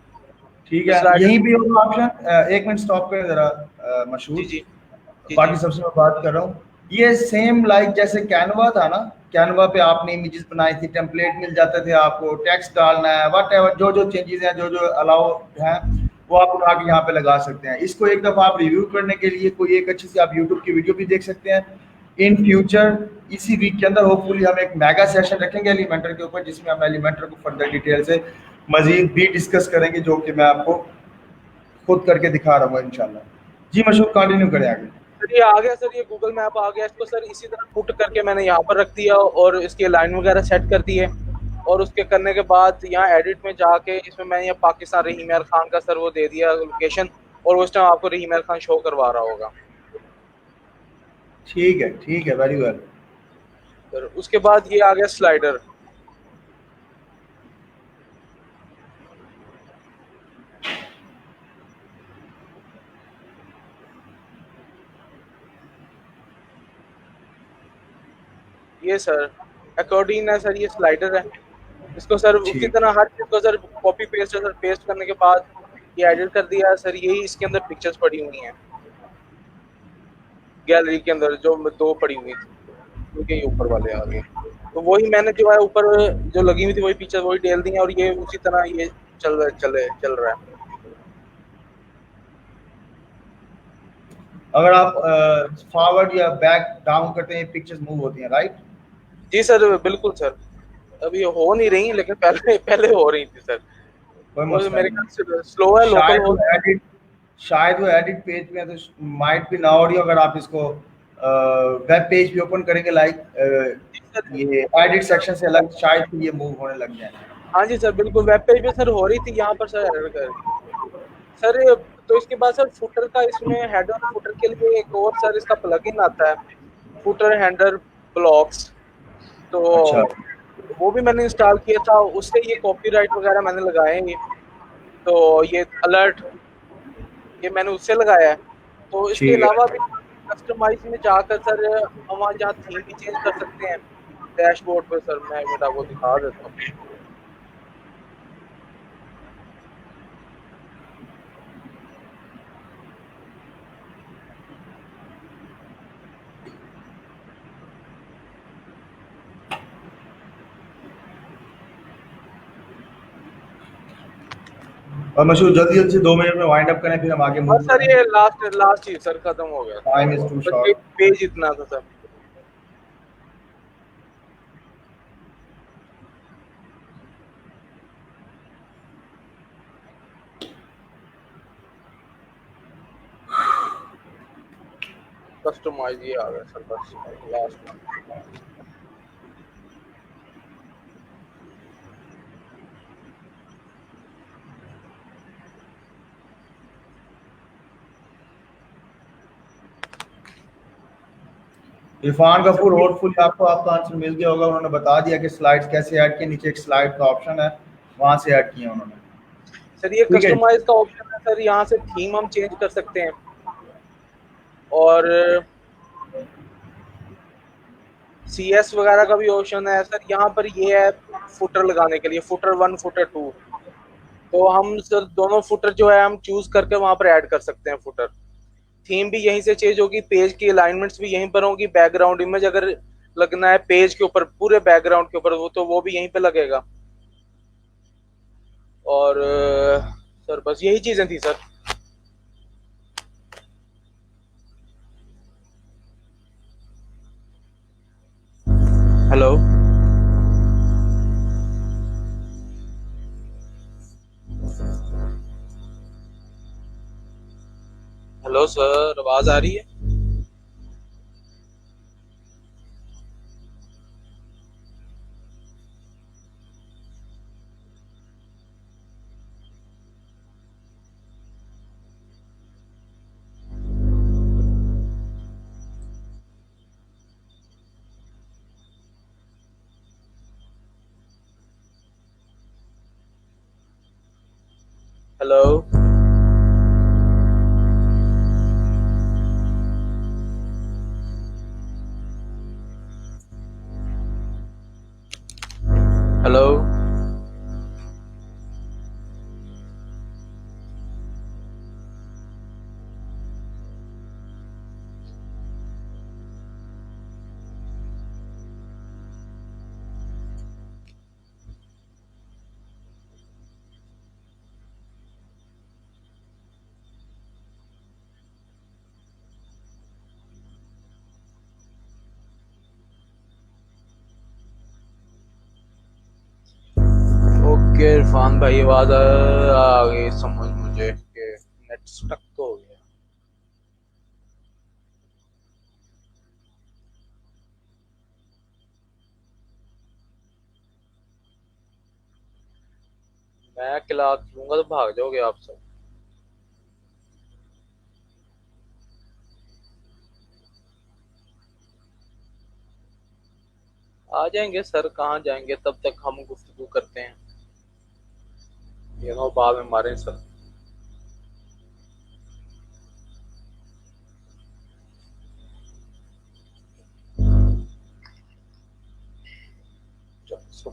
Speaker 1: ठीक है, यहीं भी होगा ऑप्शन। एक मिनट स्टॉप करें जरा मशहूर,
Speaker 3: जी
Speaker 1: बाकी सबसे मैं बात कर रहा हूँ। ये सेम लाइक जैसे कैनवा था ना, कैनवा पे आपने इमेजेस बनाई थी, टेम्पलेट मिल जाते थे, आपको टेक्स्ट डालना है, व्हाटएवर जो जो चेंजेस हैं, जो जो अलाउ हैं, वो आप उठा के यहाँ पे लगा सकते हैं। इसको एक दफ़ा आप रिव्यू करने के लिए कोई एक अच्छी सी आप यूट्यूब की वीडियो भी देख सकते हैं। इन फ्यूचर इसी वीक के अंदर होपफुली हम एक मेगा सेशन रखेंगे एलिमेंटर के ऊपर, जिसमें हम एलिमेंटर को फर्दर डिटेल से मजीद भी डिस्कस करेंगे, जो कि मैं आपको खुद करके दिखा रहा हूँ इंशाल्लाह। जी मशहूर, कंटिन्यू करें आगे।
Speaker 3: सर ये आ गया सर, ये गूगल मैप आ गया। इसको सर इसी तरह पुट करके मैंने यहाँ पर रख दिया और इसकी लाइन वगैरह सेट कर दी है। और उसके करने के बाद यहाँ एडिट में जाके इसमें मैंने ये पाकिस्तान रहीम यार खान का सर वो दे दिया लोकेशन, और उस टाइम आपको रहीम यार खान शो करवा रहा होगा।
Speaker 1: ठीक है, वेरी वेल।
Speaker 3: फिर उसके बाद ये आ गया स्लाइडर। ये सर अकॉर्डिंग है सर, ये स्लाइडर है। इसको सर उसी
Speaker 1: ठीक।
Speaker 3: तरह हर चीज को सर कॉपी पेस्ट है सर, पेस्ट करने के बाद ये एडिट कर दिया सर। यही इसके अंदर पिक्चर्स पड़ी हुई हैं गैलरी के अंदर, जो दो पड़ी हुई थी, उनके ये ऊपर वाले आ गए। तो वही मैंने जो है ऊपर जो लगी हुई थी वही पिक्चर वही डाल दी है, और ये उसी तरह ये चल रहा है।
Speaker 1: अगर आप फॉरवर्ड या बैक डाउन करते हैं पिक्चर्स मूव होती हैं, राइट?
Speaker 3: जी सर बिल्कुल सर। अभी हो नहीं रही लेकिन पहले पहले हो रही थी सर।
Speaker 1: कोई
Speaker 3: वो
Speaker 1: मसला
Speaker 3: मेरे
Speaker 1: नहीं
Speaker 3: ख्याल
Speaker 1: है।
Speaker 3: से स्लो है, लोकल
Speaker 1: शायद
Speaker 3: हो।
Speaker 1: वो एडिट शायद वो एडिट पेज में है, तो माइट भी ना हो रही हो। अगर आप इसको वेब पेज भी ओपन करेंगे, लाइक
Speaker 3: जी सर।
Speaker 1: ये एडिट सेक्शन से अलग, शायद फिर ये मूव होने लग जाए।
Speaker 3: हाँ जी सर बिल्कुल, वेब पेज पे सर हो रही थी, यहाँ पर सर एरर कर रही है सर। तो इसके बाद सर फुटर का, इसमें हेडर और फुटर के लिए एक और सर इसका प्लगइन आता है, फुटर हेडर ब्लॉक्स। तो
Speaker 1: अच्छा,
Speaker 3: वो भी मैंने इंस्टॉल किया था, उससे ये कॉपीराइट वगैरह मैंने लगाए हैं। ये तो ये अलर्ट ये मैंने उससे लगाया है। तो इसके
Speaker 1: ठीक
Speaker 3: अलावा
Speaker 1: है।
Speaker 3: भी कस्टमाइज में जाकर सर हम वहाँ जहाँ थीम भी चेंज कर सकते हैं डैशबोर्ड पे सर। मैं एक मिनट आपको दिखा देता हूँ।
Speaker 1: और मशहूर, जल्दी जल्दी से 2 मिनट में वाइंड अप करें, फिर हम आगे
Speaker 3: और
Speaker 1: मूव
Speaker 3: सर
Speaker 1: करें।
Speaker 3: ये लास्ट लास्ट चीज सर खत्म हो गया सर।
Speaker 1: टाइम इज टू
Speaker 3: बस ये
Speaker 1: शॉर्ट।
Speaker 3: पेज इतना था सर। कस्टमाइज ये आ गया सर, बस लास्ट में।
Speaker 1: इरफान
Speaker 3: सर
Speaker 1: कपूर
Speaker 3: ये
Speaker 1: होपफुल आपको आपका आंसर मिल गया होगा। उन्होंने बता दिया कि स्लाइड्स कैसे ऐड किए, नीचे एक स्लाइड का ऑप्शन है, वहां से ऐड किए उन्होंने।
Speaker 3: सर ये
Speaker 1: ठीक है।
Speaker 3: कस्टमाइज का ऑप्शन है सर, यहाँ से थीम हम चेंज कर सकते हैं। और CS वगैरह का भी ऑप्शन है सर। यहाँ पर ये है फुटर लगाने के लिए, फुटर 1 फुटर 2। तो हम सर दोनों फुटर जो है हम चूज करके वहां पर ऐड कर सकते हैं फुटर। थीम भी यहीं से चेंज होगी, पेज की अलाइनमेंट्स भी यहीं पर होंगी। बैकग्राउंड इमेज अगर लगना है पेज के ऊपर, पूरे बैकग्राउंड के ऊपर, वो तो वो भी यहीं पे लगेगा। और सर बस यही चीजें थी सर। हेलो हेलो सर, आवाज आ रही है? हेलो हेलो ओके इरफान भाई, आवाज आ गई समझ मुझे कि नेट स्टक तो हो गया। मैं क्लास लूंगा तो भाग जाओगे आप सब। आ जाएंगे सर, कहाँ जाएंगे, तब तक हम गुफ्तगू करते हैं, बाद में मारें सर। चलो,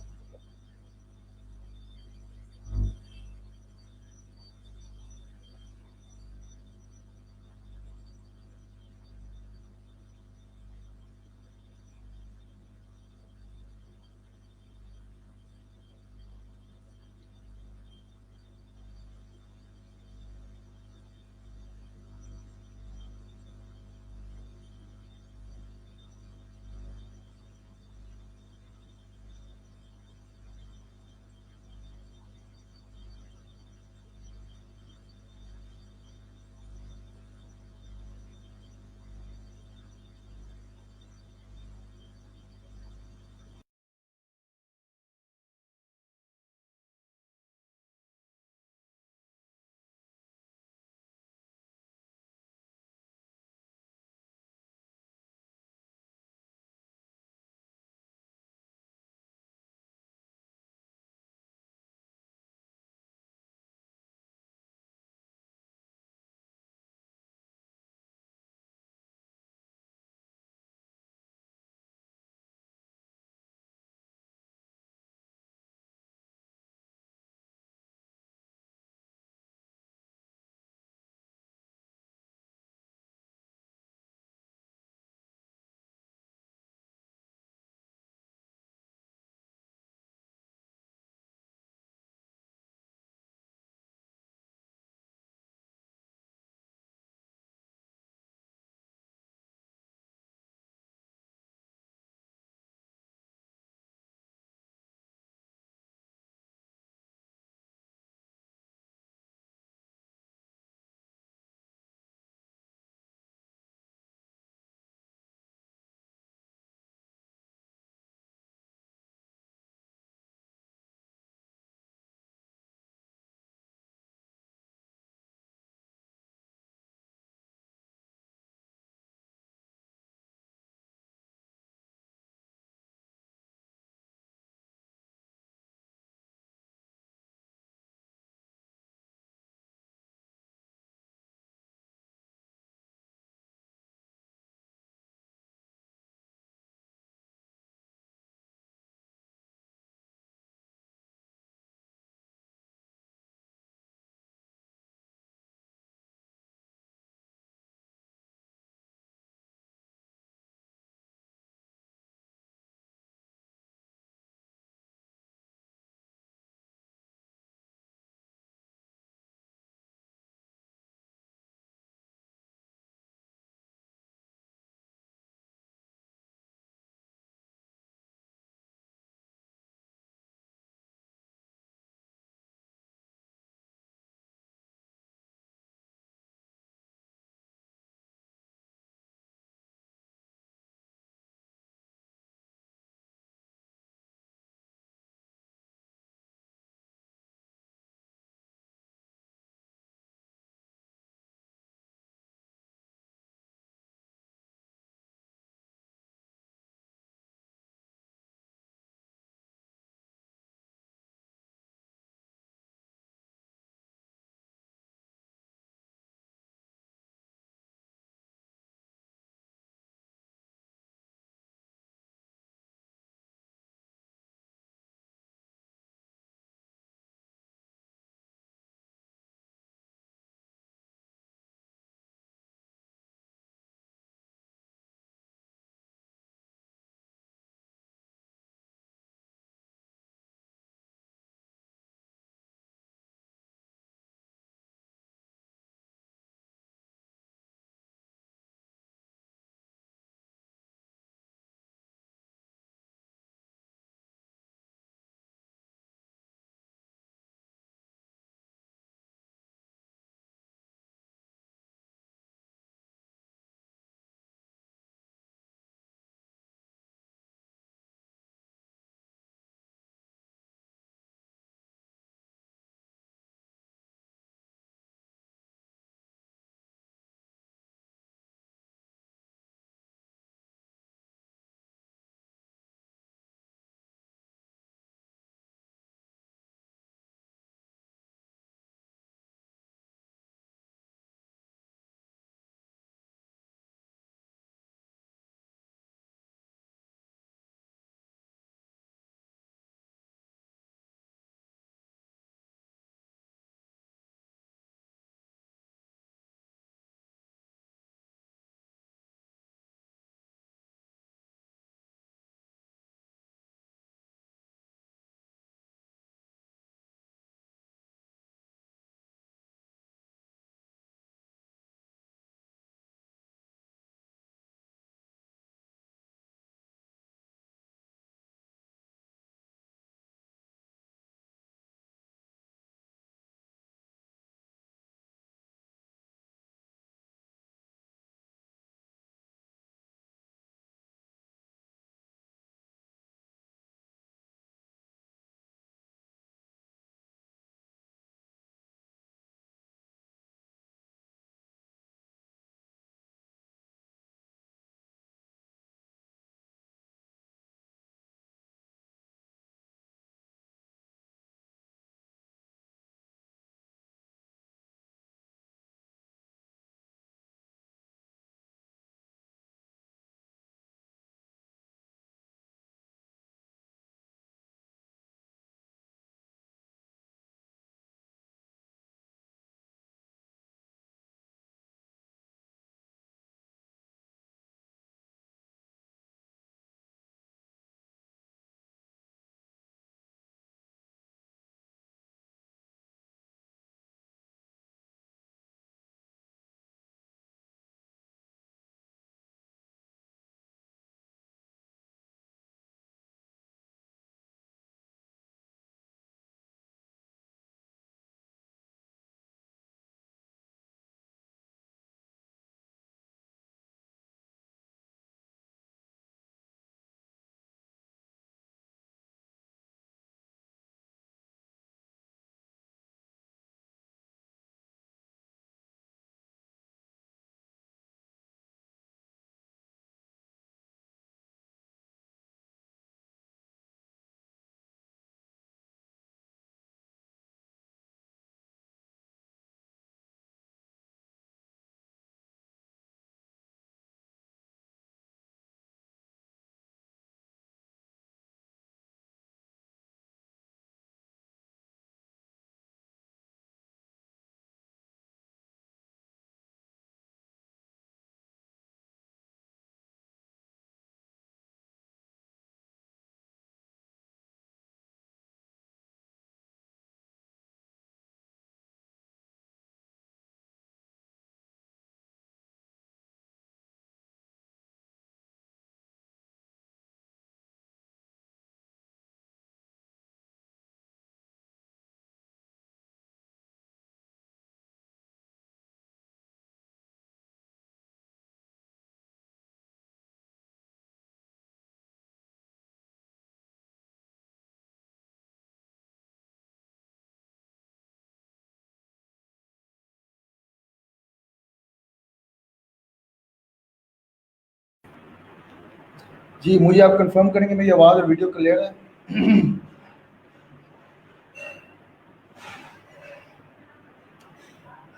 Speaker 1: जी मुझे आप कंफर्म करेंगे मेरी आवाज़ और वीडियो क्लियर है?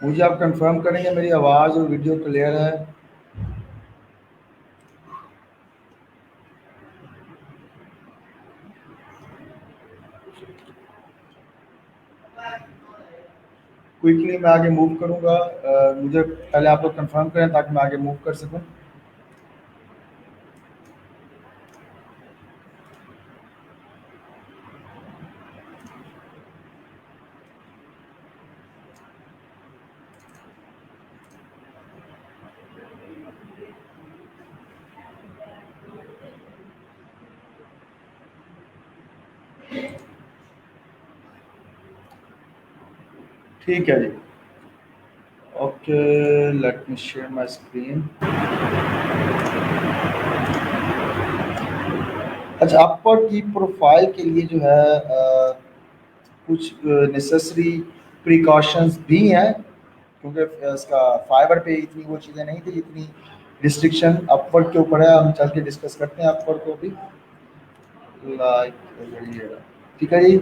Speaker 1: मुझे आप कंफर्म करेंगे मेरी आवाज़ और वीडियो क्लियर है? क्विकली मैं आगे मूव करूंगा। मुझे पहले आप लोग कंफर्म करें ताकि मैं आगे मूव कर सकूं। ठीक है जी, okay let me share my screen. अच्छा, अपवर्ड की प्रोफाइल के लिए जो है कुछ नेसेसरी प्रिकॉशंस भी हैं, क्योंकि इसका फाइबर पे इतनी वो चीज़ें नहीं थी, इतनी रिस्ट्रिक्शन अपवर्ड के ऊपर है। हम चल के डिस्कस करते हैं अपवर्ड को भी। लाइक ठीक है जी,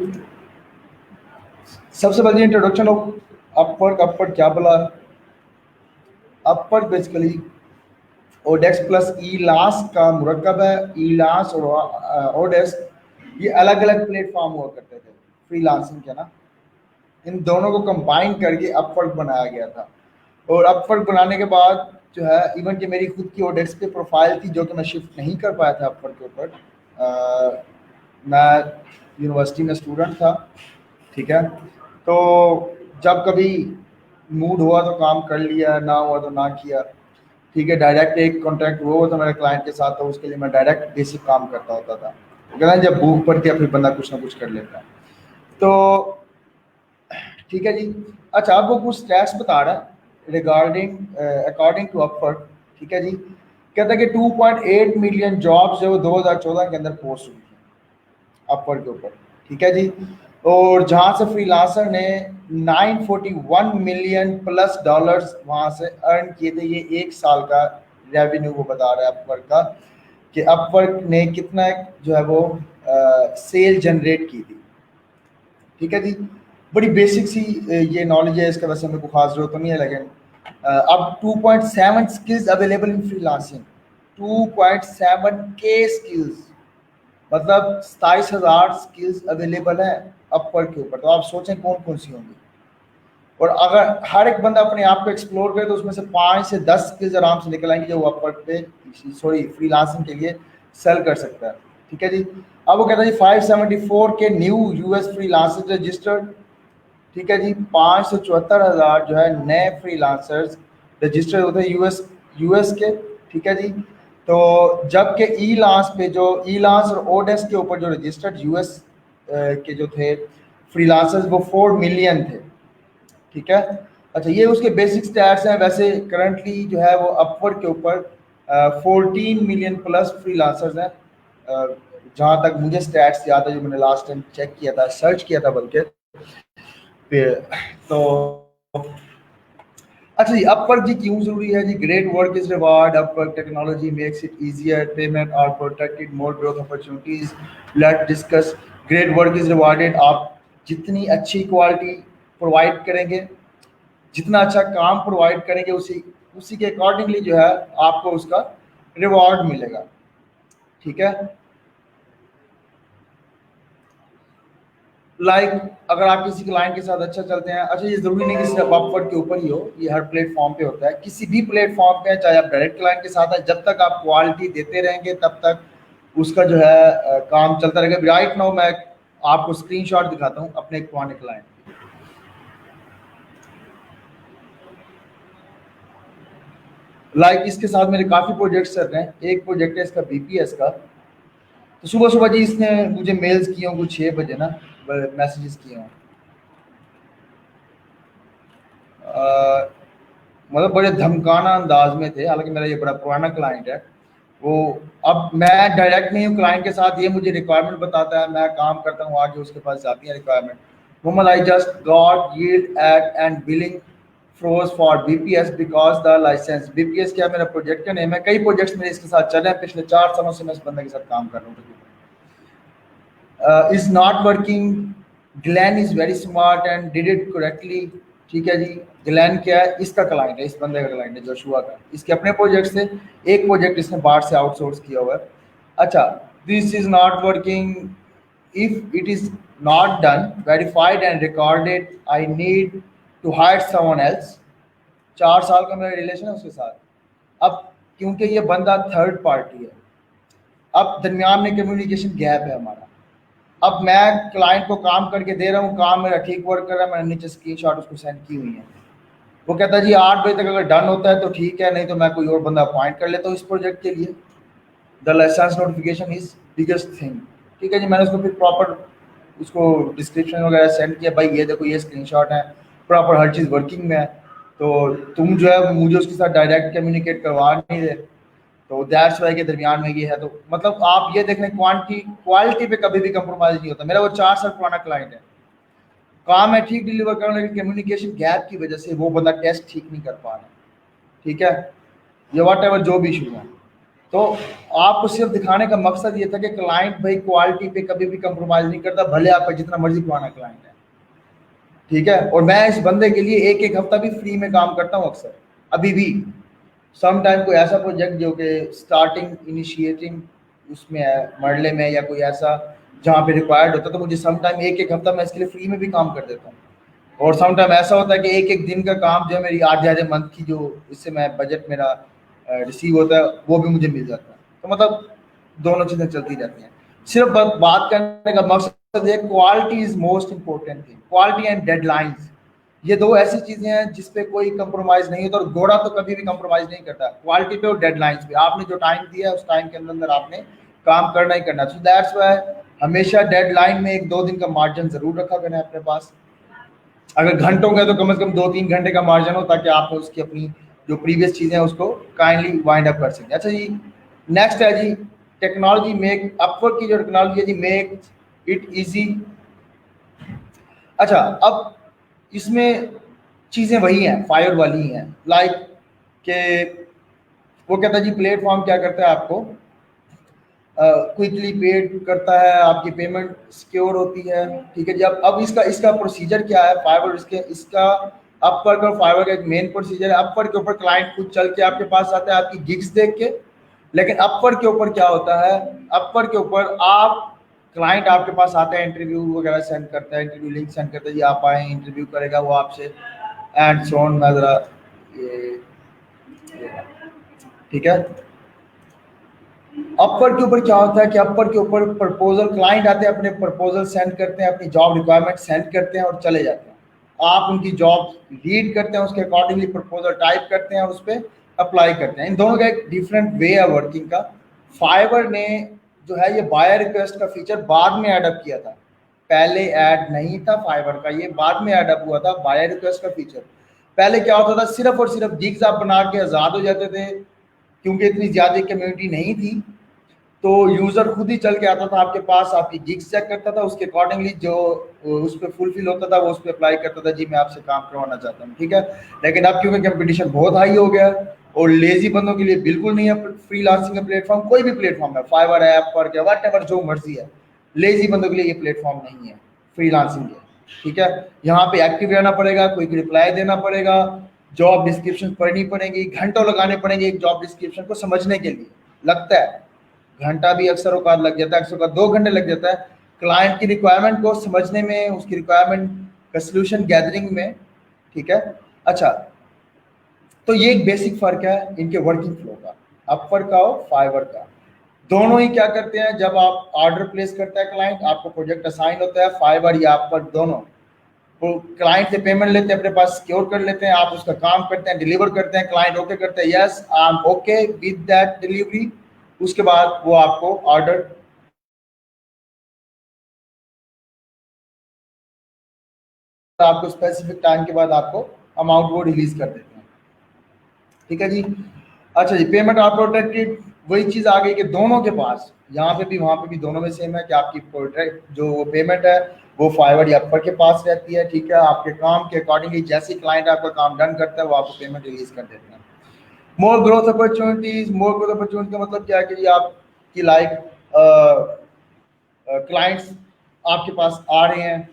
Speaker 1: सबसे पहले इंट्रोडक्शन ऑफ अपवर्ड। अपवर्ड क्या बोला? अपवर्ड बेसिकली ओडेस्क प्लस ईलास का मुरक्कब है। ईलास और ओडेस्क ये अलग अलग प्लेटफॉर्म हुआ करते थे फ्रीलांसिंग के ना, इन दोनों को कंबाइन करके अपवर्क बनाया गया था। और अपवर्क बनाने के बाद जो है, इवन कि मेरी खुद की ओडेस्क पे प्रोफाइल थी जो कि मैं शिफ्ट नहीं कर पाया था अपवर्क के ऊपर। मैं यूनिवर्सिटी में स्टूडेंट था, ठीक है, तो जब कभी मूड हुआ तो काम कर लिया, ना हुआ तो ना किया, ठीक है। डायरेक्ट एक कॉन्ट्रैक्ट हुआ था मेरे क्लाइंट के साथ, तो उसके लिए मैं डायरेक्ट बेसिक काम करता होता था। कहना जब भूख पड़ती है फिर बंदा कुछ ना कुछ कर लेता है। तो ठीक है जी। अच्छा, आपको कुछ स्टैट्स बता रहा है रिगार्डिंग अकॉर्डिंग टू अपवर्क, ठीक है जी। कहता है कि 2.8 मिलियन जॉब्स जो 2014 के अंदर पोस्ट हुई थी अपवर्क के ऊपर, ठीक है जी। और जहां से फ्रीलांसर ने 941 मिलियन प्लस डॉलर्स वहां से अर्न किए थे। ये एक साल का रेवेन्यू वो बता रहा है अपवर्क का, कि अपवर्क ने कितना जो है वो सेल जनरेट की थी, ठीक है जी। बड़ी बेसिक सी ये नॉलेज है, इसका वैसे मेरे को खास जरूरत तो नहीं है, लेकिन अब 2.7 स्किल्स अवेलेबल इन फ्रीलांसिंग। 2.7 के स्किल्स, मतलब 27,000 स्किल्स अवेलेबल है अपवर्क के ऊपर। तो आप सोचें कौन कौन सी होंगी। और अगर हर एक बंदा अपने आप को एक्सप्लोर करे तो उसमें से 5 से 10 स्किल्स आराम से निकल आएंगी जो वो अपवर्क पे फ्रीलांसिंग के लिए सेल कर सकता है, ठीक है जी। अब वो कहता है जी 574 के न्यू यूएस फ्रीलांसर्स रजिस्टर्ड, ठीक है जी। 574,000 जो है नए फ्रीलांसर्स रजिस्टर्ड होते हैं यूएस के, ठीक है जी। तो जबकि ई लांस पे जो ई लांस और ओडेस्क के ऊपर जो रजिस्टर्ड यूएस के जो थे फ्रीलांसर्स वो 4 मिलियन थे, ठीक है। अच्छा, ये उसके बेसिक स्टैट्स हैं। वैसे करंटली जो है वो अपवर्क के ऊपर 14 मिलियन प्लस फ्रीलांसर्स हैं, जहाँ तक मुझे स्टैट्स याद है जो मैंने लास्ट टाइम चेक किया था, सर्च किया था बल्कि। तो अच्छा जी, अपवर्क जी क्यों जरूरी है जी? Great work is reward, Upwork technology makes it easier, payment are protected, more growth opportunities. Let discuss. Great work is rewarded. आप जितनी अच्छी क्वालिटी प्रोवाइड करेंगे, जितना अच्छा काम प्रोवाइड करेंगे, उसी उसी के अकॉर्डिंगली जो है आपको उसका रिवॉर्ड मिलेगा, ठीक है। अगर आप किसी क्लाइंट के साथ अच्छा चलते हैं, अच्छा ये जरूरी नहीं कि सिर्फ अपवर्क के ऊपर ही हो, ये हर प्लेटफॉर्म पे होता है। किसी भी प्लेटफॉर्म पे, चाहे आप डायरेक्ट क्लाइंट के साथ है, जब तक आप क्वालिटी देते रहेंगे तब तक उसका जो है काम चलता रहेगा। राइट नाउ मैं आपको स्क्रीनशॉट दिखाता हूँ अपने एक पुराने क्लाइंट। इसके साथ मेरे काफ़ी प्रोजेक्ट्स चल रहे हैं। एक प्रोजेक्ट है इसका बीपीएस का। तो सुबह सुबह जी इसने मुझे मेल्स किए हों कुछ 6 बजे ना, मैसेजेस किए हों, मतलब बड़े धमकाना अंदाज में थे। हालांकि मेरा ये बड़ा पुराना क्लाइंट है। वो अब मैं डायरेक्ट नहीं हूँ क्लाइंट के साथ, ये मुझे रिक्वायरमेंट बताता है, मैं काम करता हूँ, आगे उसके पास जाती है requirement. Mohammad, I just got yield at and billing froze for BPS because the license, BPS क्या मेरा प्रोजेक्ट का नेम है, कई प्रोजेक्ट्स मेरे इसके साथ चल रहे हैं, पिछले 4 सालों से मैं इस बंदे के साथ काम कर रहा हूँ। Is not working, Glen is very smart and did it correctly. ठीक है जी, ग्लैन क्या है, इसका क्लाइंट है, इस बंदे का क्लाइंट है जोशुआ का, इसके अपने प्रोजेक्ट से एक प्रोजेक्ट इसने बाहर से आउटसोर्स किया हुआ है। अच्छा, this is not working, if it is not done verified and recorded I need to hire someone else. 4 साल का मेरा रिलेशन है उसके साथ। अब क्योंकि ये बंदा थर्ड पार्टी है, अब दरमियान में कम्युनिकेशन गैप है हमारा। अब मैं क्लाइंट को काम करके दे रहा हूँ, काम मेरा ठीक वर्क कर रहा है, मैंने नीचे स्क्रीनशॉट उसको सेंड की हुई है। वो कहता है जी 8 बजे तक अगर डन होता है तो ठीक है, नहीं तो मैं कोई और बंदा अपॉइंट कर लेता हूँ इस प्रोजेक्ट के लिए। The licence notification is biggest thing. ठीक है जी, मैंने उसको फिर प्रॉपर उसको डिस्क्रिप्शन वगैरह सेंड किया, भाई ये देखो ये स्क्रीनशॉट है, प्रॉपर हर चीज़ वर्किंग में है, तो तुम जो है मुझे उसके साथ डायरेक्ट कम्युनिकेट करवा नहीं रहे, तो दैट्स वाई के दरमियान में ये है। तो मतलब आप ये देख लें, क्वालिटी पे कभी भी कंप्रोमाइज नहीं होता। मेरा वो 4 साल पुराना क्लाइंट है, काम है ठीक डिलीवर कर रहा हूं, लेकिन कम्युनिकेशन गैप की वजह से वो बंदा टेस्ट ठीक नहीं कर पा रहा। ठीक है, ये वॉट एवर जो भी इशू है, तो आपको सिर्फ दिखाने का मकसद ये था कि क्लाइंट भाई क्वालिटी पे कभी भी कंप्रोमाइज नहीं करता, भले आपका जितना मर्जी पुराना क्लाइंट है। ठीक है, और मैं इस बंदे के लिए एक हफ्ता भी फ्री में काम करता हूँ अक्सर, अभी भी सम टाइम कोई ऐसा प्रोजेक्ट जो कि स्टार्टिंग इनिशिएटिंग उसमें है, मरले में या कोई ऐसा जहाँ पे रिक्वायर्ड होता है, तो मुझे सम टाइम एक हफ्ता मैं इसके लिए फ्री में भी काम कर देता हूँ। और सम टाइम ऐसा होता है कि एक दिन का काम जो है मेरी आधे मंथ की जो इससे मैं बजट मेरा रिसीव होता है वो भी मुझे मिल जाता है। तो मतलब दोनों चीज़ें चलती रहती हैं। सिर्फ बात करने का मकसद है quality is most important thing, quality and deadlines, ये दो ऐसी चीजें हैं जिसपे कोई कंप्रोमाइज नहीं होता, और घोड़ा तो कभी भी कंप्रोमाइज नहीं करता, क्वालिटी पे और डेडलाइंस पे। आपने जो टाइम दिया है उस टाइम के अंदर आपने काम करना ही करना। सो दैट्स व्हाई हमेशा डेडलाइन में 1-2 दिन का मार्जिन जरूर रखा करें अपने पास। अगर घंटों का तो कम से कम 2-3 घंटे का मार्जिन हो, ताकि आप उसकी अपनी जो प्रीवियस चीजें हैं उसको काइंडली वाइंड अप कर सकें। अच्छा जी, नेक्स्ट है जी टेक्नोलॉजी मेक, अपवर्क की जो टेक्नोलॉजी है जी, मेक इट इजी। अच्छा, अब इसमें चीज़ें वही हैं, फायर वाली हैं, लाइक के वो कहता है जी प्लेटफॉर्म क्या करता है, आपको क्विकली पेड करता है, आपकी पेमेंट सिक्योर होती है। ठीक है जी, अब इसका प्रोसीजर क्या है, फाइवर इसका अपवर्क और फाइवर का एक मेन प्रोसीजर है। अपवर्क के ऊपर क्लाइंट खुद चल के आपके पास आता है आपकी गिग्स देख के, लेकिन अपवर्क के ऊपर क्या होता है, अपवर्क के ऊपर क्लाइंट आपके पास आता है, इंटरव्यू वगैरह सेंड करता है, इंटरव्यू लिंक सेंड करता है जी, आप आए, इंटरव्यू करेगा वो आपसे एंड सो ऑन। मैं जरा ये ठीक है, अपवर्क के ऊपर क्या होता है कि अपवर्क के ऊपर प्रपोजल, क्लाइंट आते हैं, अपने प्रपोजल सेंड करते हैं, अपनी जॉब रिक्वायरमेंट सेंड करते हैं और चले जाते हैं। आप उनकी जॉब रीड करते हैं, उसके अकॉर्डिंगली प्रपोजल टाइप करते हैं और उस पर अप्लाई करते हैं। इन दोनों का एक डिफरेंट वे है वर्किंग का। फाइवर ने जो है ये बायर रिक्वेस्ट का फीचर बाद में ऐड अप किया था, पहले ऐड नहीं था फाइवर का, ये बाद में ऐड अप हुआ था बायर रिक्वेस्ट का फीचर। पहले क्या होता था, सिर्फ और सिर्फ गिग्स आप बना के आज़ाद हो जाते थे, क्योंकि इतनी ज़्यादा कम्युनिटी नहीं थी, तो यूज़र खुद ही चल के आता था आपके पास, आपकी गिग्स चेक करता था, उसके अकॉर्डिंगली जो उस पर फुलफिल होता था वो उस पर अप्लाई करता था, जी मैं आपसे काम करवाना चाहता हूँ। ठीक है, लेकिन अब क्योंकि कंपटीशन बहुत हाई हो गया और लेजी बंदों के लिए बिल्कुल नहीं है फ्रीलांसिंग का प्लेटफॉर्म, कोई भी प्लेटफॉर्म है, फाइवर है, अपवर्क है, व्हाटएवर जो मर्जी है, लेजी बंदों के लिए ये प्लेटफॉर्म नहीं है फ्रीलांसिंग के। ठीक है, यहाँ पे एक्टिव रहना पड़ेगा, कोई रिप्लाई देना पड़ेगा, जॉब डिस्क्रिप्शन पढ़नी पड़ेगी, घंटों लगाने पड़ेंगे एक जॉब डिस्क्रिप्शन को समझने के लिए, लगता है घंटा भी अक्सर औकात लग जाता है, अक्सर औकात 2 घंटे लग जाता है क्लाइंट की रिक्वायरमेंट को समझने में, उसकी रिक्वायरमेंट का सोल्यूशन गैदरिंग में। ठीक है, अच्छा तो ये एक बेसिक फर्क है इनके वर्किंग फ्लो का, अपवर्क का और फाइवर का। दोनों ही क्या करते हैं, जब आप ऑर्डर प्लेस करता है क्लाइंट, आपको प्रोजेक्ट असाइन होता है, फाइवर या अपवर्क दोनों तो क्लाइंट से पेमेंट लेते हैं, अपने पास सिक्योर कर लेते हैं, आप उसका काम करते हैं, डिलीवर करते हैं, क्लाइंट ओके करते हैं, yes I am okay with that delivery. उसके बाद वो आपको ऑर्डर आपको स्पेसिफिक टाइम के बाद आपको अमाउंट वो रिलीज कर देते हैं। ठीक है जी, अच्छा जी, पेमेंट आप प्रोटेक्टेड, वही चीज़ आ गई कि दोनों के पास, यहाँ पे भी वहाँ पे भी दोनों में सेम है कि आपकी प्रोटेक्ट जो पेमेंट है वो फाइवर या अपवर के पास रहती है। ठीक है, आपके काम के अकॉर्डिंगली जैसे क्लाइंट आपका काम डन करता है वो आपको पेमेंट रिलीज कर देते हैं। मोर ग्रोथ अपॉर्चुनिटीज, मोर ग्रोथ अपॉर्चुनिटी का मतलब क्या है कि जी आपकी लाइक क्लाइंट्स आपके पास आ रहे हैं,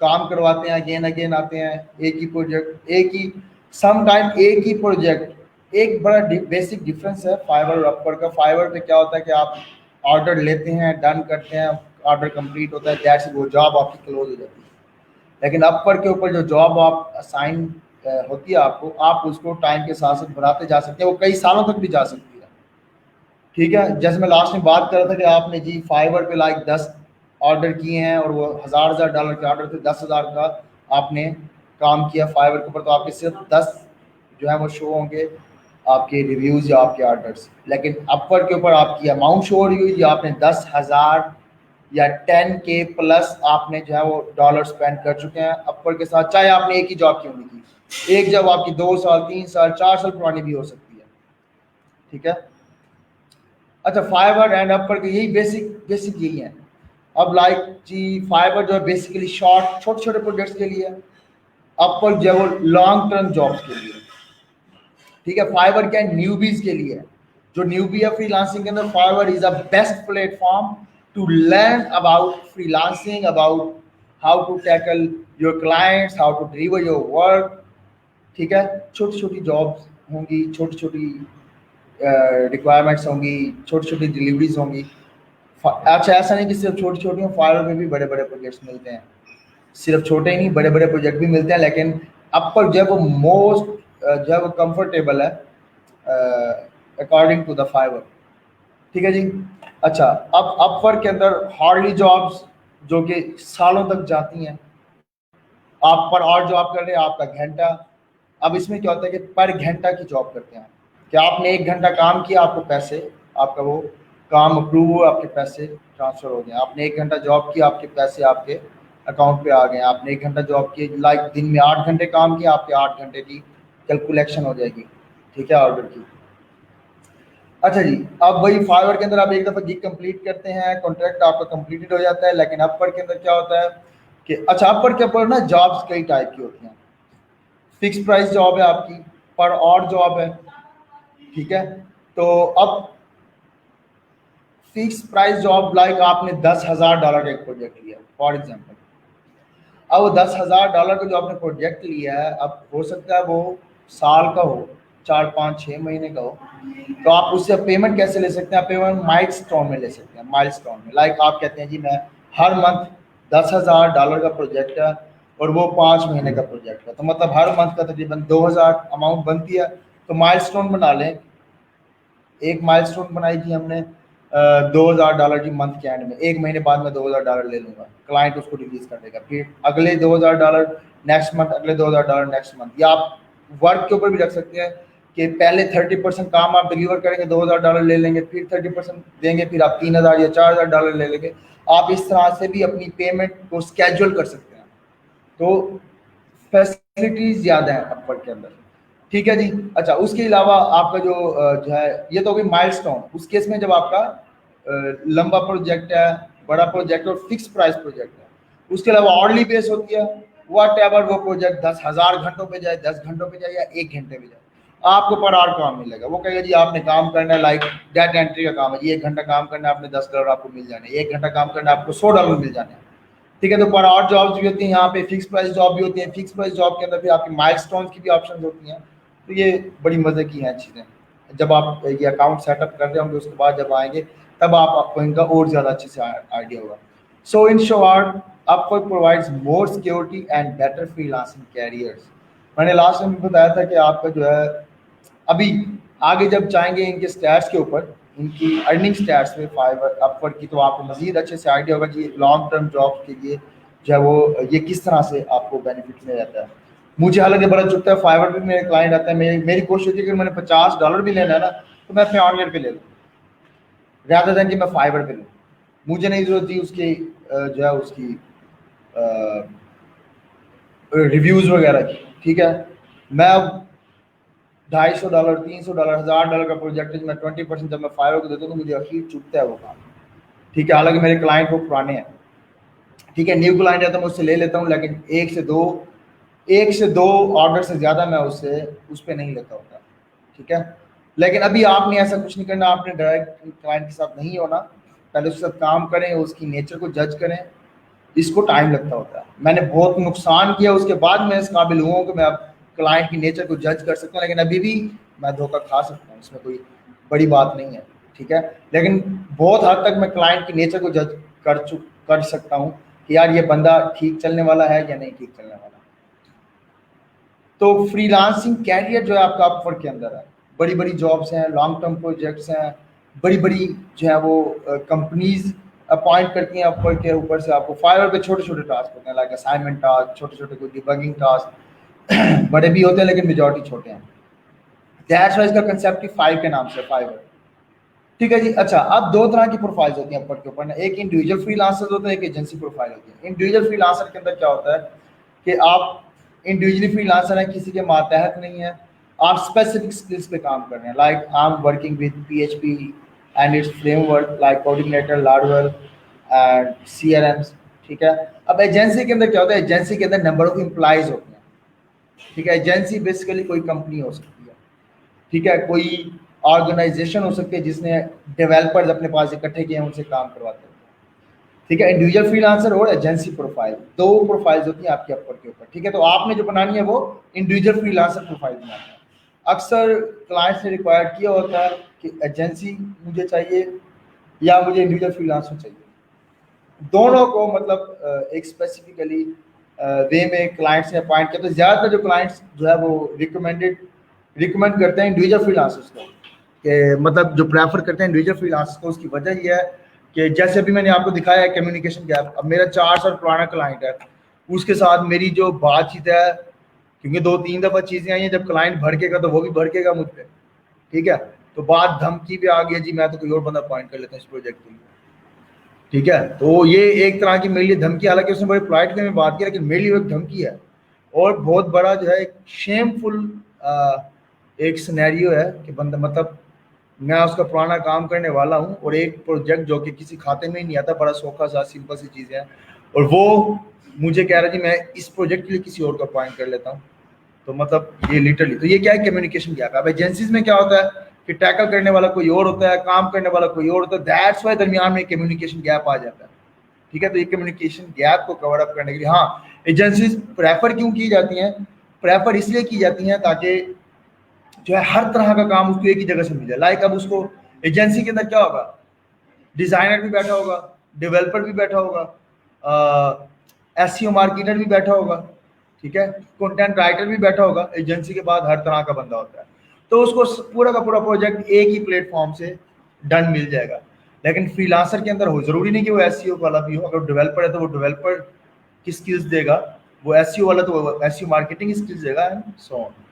Speaker 1: काम करवाते हैं, अगेन अगेन आते हैं, एक ही प्रोजेक्ट, एक ही समटाइम एक ही प्रोजेक्ट। एक बड़ा बेसिक डिफरेंस है फाइवर और अपवर का। फाइवर पे क्या होता है कि आप ऑर्डर लेते हैं, डन करते हैं, ऑर्डर कंप्लीट होता है, दैट्स वो जॉब आपकी क्लोज हो जाती है। लेकिन अपवर के ऊपर जो जॉब आप असाइन होती है आपको, आप उसको टाइम के साथ साथ बढ़ाते जा सकते हैं, वो कई सालों तक भी जा सकती है। ठीक है, जैसे मैं लास्ट में बात कर रहा था कि आपने जी फाइवर पे लाइक 10 ऑर्डर किए हैं और वो हज़ार डॉलर के ऑर्डर थे, 10,000 का आपने काम किया फाइवर के ऊपर, तो आपके सिर्फ 10 जो है वो शो होंगे आपके रिव्यूज़ या आपके ऑर्डर्स। लेकिन अपवर के ऊपर आपकी अमाउंट शो हो रही हुई, या आपने 10,000 या 10K प्लस आपने जो है वो डॉलर स्पेंड कर चुके हैं अपवर के साथ, चाहे आपने एक ही जॉब क्यों नहीं की। एक जॉब आपकी 2 साल 3 साल 4 साल पुरानी भी हो सकती है। ठीक है, अच्छा, फाइबर एंड अपवर के यही बेसिक यही है। अब लाइक जी फाइबर जो है बेसिकली छोटे छोटे प्रोजेक्ट्स के लिए है, अपवर जो है वो लॉन्ग टर्म जॉब्स के लिए। ठीक है, फाइबर क्या है, न्यूबीज के लिए है। जो न्यूबी है फ्रीलांसिंग के अंदर, Fiverr is a best platform to learn about freelancing, about how to tackle your clients, how to deliver your work. ठीक है, छोटी छोटी जॉब्स होंगी, छोटी छोटी रिक्वायरमेंट्स होंगी, छोटी छोटी डिलीवरीज होंगी। अच्छा, ऐसा नहीं कि सिर्फ छोटी छोटी हो, फाइवर में भी बड़े बड़े प्रोजेक्ट्स मिलते हैं। सिर्फ छोटे ही नहीं, बड़े बड़े प्रोजेक्ट भी मिलते हैं। लेकिन अपवर जो है वो मोस्ट जो है वो कंफर्टेबल है अकॉर्डिंग टू द फाइवर। ठीक है जी। अच्छा, अब अपवर के अंदर हार्डली जॉब्स जो कि सालों तक जाती हैं, आप पर और जॉब कर रहे हैं आपका घंटा। अब इसमें क्या होता है कि पर घंटा की जॉब करते हैं कि आपने 1 घंटा काम किया, आपको पैसे, आपका वो काम अप्रूव हुआ, आपके पैसे ट्रांसफर हो गए। आपने 1 घंटा जॉब किया, आपके पैसे आपके अकाउंट पे आ गए। आपने 1 घंटा जॉब की, लाइक दिन में 8 घंटे काम किया, आपके 8 घंटे की कैलकुलेशन हो जाएगी। ठीक है, ऑर्डर की। अच्छा जी, अब वही फाइवर के अंदर आप एक दफ़ा गिग कंप्लीट करते हैं, कॉन्ट्रैक्ट आपका कंप्लीटेड हो जाता है। लेकिन अपवर के अंदर क्या होता है कि अच्छा, अपवर के ऊपर ना जॉब्स कई टाइप की होती हैं। फिक्स प्राइस जॉब है आपकी, पर और जॉब है। ठीक है, तो अब फिक्स प्राइस जॉब लाइक आपने $10,000 का एक प्रोजेक्ट लिया फॉर एग्जांपल। अब वो $10,000 का जो आपने प्रोजेक्ट लिया है, अब हो सकता है वो साल का हो, 4 5 6 महीने का हो, तो आप उससे पेमेंट कैसे ले सकते हैं? आप पेमेंट माइलस्टोन में ले सकते हैं। माइलस्टोन में लाइक आप कहते हैं जी मैं हर मंथ $10,000 का प्रोजेक्ट है और वो 5 महीने का प्रोजेक्ट है, तो मतलब हर मंथ का तकरीबन 2,000 अमाउंट बनती है। तो माइलस्टोन बना लें, एक माइलस्टोन बनाई थी हमने $2,000 की मंथ के एंड में, 1 महीने बाद मैं $2,000 ले लूंगा, क्लाइंट उसको रिलीज कर देगा, फिर अगले $2,000 नेक्स्ट मंथ, अगले $2,000 नेक्स्ट मंथ। या आप वर्क के ऊपर भी रख सकते हैं कि पहले 30% काम आप डिलीवर करेंगे, $2,000 ले लेंगे, फिर 30% देंगे, फिर आप $3,000 या $4,000 ले लेंगे। आप इस तरह से भी अपनी पेमेंट को स्केड्यूल कर सकते हैं। तो फैसिलिटीज ज़्यादा है अपवर के अंदर। ठीक है जी। अच्छा, उसके अलावा आपका जो है ये तो होगी माइलस्टोन। उस केस में जब आपका लंबा प्रोजेक्ट है, बड़ा प्रोजेक्ट और फिक्स प्राइस प्रोजेक्ट है, उसके अलावा ऑर्डरली बेस होती है। वट एवर वो प्रोजेक्ट 10,000 घंटों पे जाए, 10 घंटों पे जाए या 1 घंटे पे जाए, आपको पर आवर काम मिलेगा। वो कहेगा जी आपने काम करना है, लाइक डाटा एंट्री का काम है जी, 1 घंटा काम करना है, आपने $10 आपको मिल जाने, 1 घंटा काम करना है, आपको $100 मिल जाने। ठीक है, तो पर आवर जॉब्स भी होती हैं यहाँ पे, फिक्स प्राइस जॉब भी होती है। फिक्स प्राइस जॉब के अंदर फिर आपकी माइलस्टोन्स की भी ऑप्शन होती हैं। तो ये बड़ी मज़े की हैं चीज़ें। जब आप ये अकाउंट सेटअप कर रहे होंगे, उसके बाद जब आएंगे तब आपको इनका और ज़्यादा अच्छे से आइडिया होगा। So in short, Upwork provides more security and better freelancing careers. मैंने लास्ट में बताया था कि आपका जो है अभी आगे जब चाहेंगे इनके स्टैट्स के ऊपर, इनकी अर्निंग स्टैट्स में फाइवर अपवर्क की, तो आपको मजीद अच्छे से आइडिया होगा कि लॉन्ग टर्म जॉब के लिए जो है वो ये किस तरह से आपको बेनिफिट मिल जाता है। मुझे हालांकि बड़ा चुभता है, फाइवर पे मेरे क्लाइंट आता है, मेरी कोशिश होती है कि मैंने $50 भी लेना है ना, तो मैं अपने ऑनलाइन पे ले लूँ ज़्यादा देन कि मैं फाइवर पे लूँ। मुझे नहीं जरूरत थी उसकी जो है उसकी रिव्यूज़ वगैरह की। ठीक है, मैं अब $250, $300, $1,000 का प्रोजेक्ट है, मैं 20% जब मैं फाइवर को देता हूँ तो मुझे अखीर चुभता है वो काम। ठीक है, हालांकि मेरे क्लाइंट वो पुराने हैं, ठीक है, न्यू क्लाइंट है तो मैं उससे ले लेता हूँ, लेकिन एक से दो ऑर्डर से ज़्यादा मैं उससे उस पर नहीं लेता होता। ठीक है, लेकिन अभी आपने ऐसा कुछ नहीं करना, आपने डायरेक्ट क्लाइंट के साथ नहीं होना, पहले उसके साथ काम करें, उसकी नेचर को जज करें। इसको टाइम लगता होता है, मैंने बहुत नुकसान किया, उसके बाद मैं इस काबिल हुआ कि मैं अब क्लाइंट की नेचर को जज कर सकता हूँ, लेकिन अभी भी मैं धोखा खा सकता हूँ, इसमें कोई बड़ी बात नहीं है। ठीक है, लेकिन बहुत हद तक मैं क्लाइंट की नेचर को जज कर सकता हूँ कि यार ये बंदा ठीक चलने वाला है या नहीं ठीक चलने वाला। तो फ्रीलांसिंग कैरियर जो है आपका अपवर्क के अंदर है, बड़ी बड़ी जॉब्स हैं, लॉन्ग टर्म प्रोजेक्ट्स हैं, बड़ी बड़ी जो है वो कंपनीज अपॉइंट करती हैं अपवर्क के ऊपर से आपको। फाइवर पे छोटे छोटे टास्क होते हैं, लाइक असाइनमेंट टास्क, छोटे छोटे कोई डिबगिंग टास्क बड़े भी होते हैं लेकिन मेजॉरिटी छोटे हैं। दैट्स वाइज का कंसेप्ट ही फाइव के नाम से फाइवर। ठीक है जी। अच्छा, अब दो तरह की प्रोफाइल्स होती हैं अपवर्क के ऊपर ना, एक इंडिविजुअल फ्रीलांसर होता है, एक एजेंसी प्रोफाइल होती है। इंडिविजुअल फ्रीलांसर के अंदर क्या होता है कि आप इंडिविजुअली फ्रीलांसर है, किसी के मातहत नहीं है, आप स्पेसिफिक स्किल्स पे काम कर रहे हैं, like I am working with PHP and its framework like coordinator, लार्डवेल एंड CRMs। ठीक है, अब एजेंसी के अंदर क्या होता है, एजेंसी के अंदर नंबर ऑफ एम्प्लॉइज होते हैं। ठीक है, एजेंसी बेसिकली कोई कंपनी हो सकती है, ठीक है, कोई ऑर्गेनाइजेशन हो सकती है जिसने डेवलपर्स अपने पास इकट्ठे किए हैं, उनसे काम करवाते हैं। ठीक है, इंडिविजुअल फ्रीलांसर और एजेंसी प्रोफाइल, दो प्रोफाइल्स होती हैं आपके अपवर्क के ऊपर। ठीक है, तो आपने जो बनानी है वो इंडिविजुअल फ्रीलांसर प्रोफाइल बनानी है। अक्सर क्लाइंट से रिक्वायर्ड किया होता है कि एजेंसी मुझे चाहिए या मुझे इंडिविजुअल फ्रीलांसर चाहिए, दोनों को मतलब एक स्पेसिफिकली वे में क्लाइंट से अपॉइंट किया। तो ज़्यादातर जो क्लाइंट्स जो है वो रिकमेंड करते हैं इंडिविजुअल फ्रीलांसर्स को, कि मतलब जो प्रेफर करते हैं इंडिविजुअल फ्रीलांसर्स को। उसकी वजह यह है कि जैसे अभी मैंने आपको दिखाया है कम्युनिकेशन गैप, अब मेरा 4 साल पुराना क्लाइंट है, उसके साथ मेरी जो बातचीत है, क्योंकि 2-3 दफ़ा चीज़ें आई हैं, जब क्लाइंट भड़केगा तो वो भी भड़केगा मुझ पर। ठीक है, तो बात धमकी भी आ गई, जी मैं तो कोई और बंदा अपॉइंट कर लेता हूँ इस प्रोजेक्ट के लिए। ठीक है, तो ये एक तरह की मेरे लिए धमकी, हालांकि उसने बड़े पोलाइट वे में बात की, लेकिन मेरे लिए एक धमकी है और बहुत बड़ा जो है शेमफुल एक सिनेरियो है कि बंदा मतलब मैं उसका पुराना काम करने वाला हूँ और एक प्रोजेक्ट जो कि किसी खाते में ही नहीं आता, बड़ा सौखा सा सिंपल सी चीज़ें हैं, और वो मुझे कह रहा है जी मैं इस प्रोजेक्ट के लिए किसी और को अपॉइंट कर लेता हूँ। तो मतलब ये लिटरली, तो ये क्या है, कम्युनिकेशन गैप है। अब एजेंसीज में क्या होता है कि टैकल करने वाला कोई और होता है, काम करने वाला कोई और होता है, दैट्स वाई दरमियान में कम्युनिकेशन गैप आ जाता है। ठीक है, तो ये कम्युनिकेशन गैप को कवर अप करने के लिए हाँ एजेंसीज प्रेफर क्यों की जाती हैं, प्रेफर इसलिए की जाती हैं ताकि जो है हर तरह का काम उसको एक ही जगह से मिल जाए। लाइक अब उसको एजेंसी के अंदर क्या होगा, डिजाइनर भी बैठा होगा, डेवलपर भी बैठा होगा, SEO मार्केटर भी बैठा होगा, ठीक है, कंटेंट राइटर भी बैठा होगा। एजेंसी के बाद हर तरह का बंदा होता है, तो उसको पूरा का पूरा प्रोजेक्ट एक ही प्लेटफॉर्म से डन मिल जाएगा। लेकिन फ्रीलांसर के अंदर हो जरूरी नहीं कि वो SEO वाला भी हो, अगर डेवलपर है तो वो डेवलपर की स्किल्स देगा, वो SEO वाला तो वो SEO मार्केटिंग स्किल्स देगा एंड सो ऑन।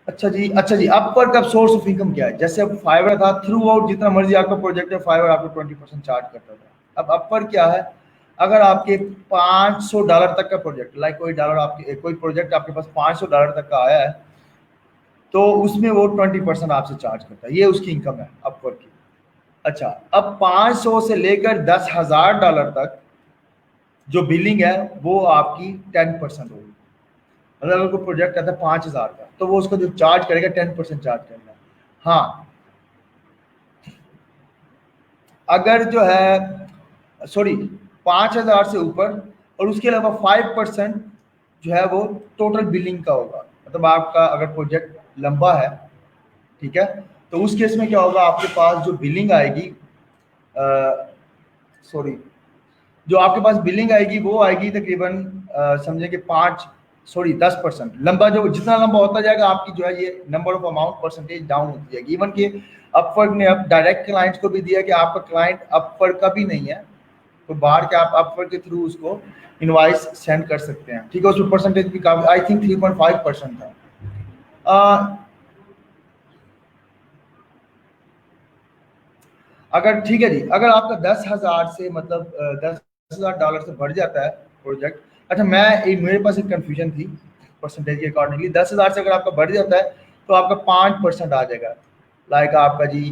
Speaker 1: अच्छा जी, अपवर्क का सोर्स ऑफ इनकम क्या है? जैसे अब फाइवर था, थ्रू आउट जितना मर्जी आपका प्रोजेक्ट है, फाइवर आपको 20% चार्ज करता था। अब अपवर्क क्या है, अगर आपके $500 तक का प्रोजेक्ट, लाइक कोई प्रोजेक्ट आपके पास $500 तक का आया है, तो उसमें वो 20% आपसे चार्ज करता है, ये उसकी इनकम है अपवर्क की। अच्छा, अब 500 से लेकर $10,000 तक जो बिलिंग है वो आपकी 10% होगी। मतलब अगर कोई प्रोजेक्ट आता है 5,000 का, तो वो उसको जो चार्ज करेगा 10% चार्ज करना है। हाँ, अगर जो है सॉरी 5,000 से ऊपर और उसके अलावा 5% जो है वो टोटल बिलिंग का होगा। मतलब आपका अगर प्रोजेक्ट लंबा है, ठीक है, तो उस केस में क्या होगा, आपके पास जो बिलिंग आएगी जो आपके पास बिलिंग आएगी वो आएगी तकरीबन समझे कि 10%। लंबा जो जितना लंबा होता जाएगा आपकी जो है ये number of amount percentage down होती जाएगी। इवन कि अपवर्क ने अब डायरेक्ट क्लाइंट्स को भी दिया कि आपका क्लाइंट अपवर्क का भी नहीं है, तो बाहर के आप अपवर्क के थ्रू उसको इनवॉइस सेंड कर सकते हैं। ठीक है, उसमें परसेंटेज भी काफी, आई थिंक 3.5% था। अगर ठीक है जी, अगर आपका 10,000 से मतलब $10,000 से बढ़ जाता है प्रोजेक्ट, अच्छा मेरे पास एक कंफ्यूजन थी परसेंटेज के अकॉर्डिंगली, 10,000 से अगर आपका बढ़ जाता है तो आपका 5% आ जाएगा। लाइक आपका जी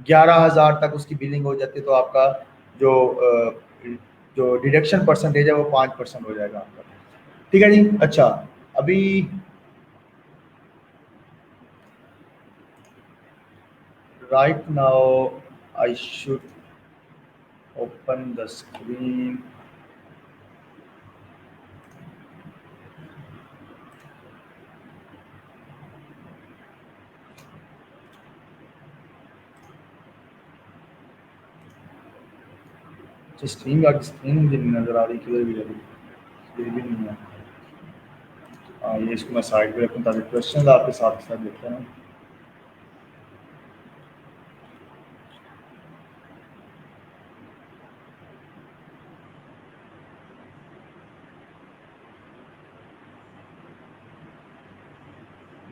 Speaker 1: 11,000 तक उसकी बिलिंग हो जाती है, तो आपका जो जो डिडक्शन परसेंटेज है वो 5% हो जाएगा आपका। ठीक है जी। अच्छा, अभी right now I should open the screen. Screen मुझे नहीं नजर आ रही, किधर भी लगी ये भी नहीं है। हाँ, ये इसको मैं साइड पे रखूँ ताकि क्वेश्चन आपके साथ साथ देखें ना।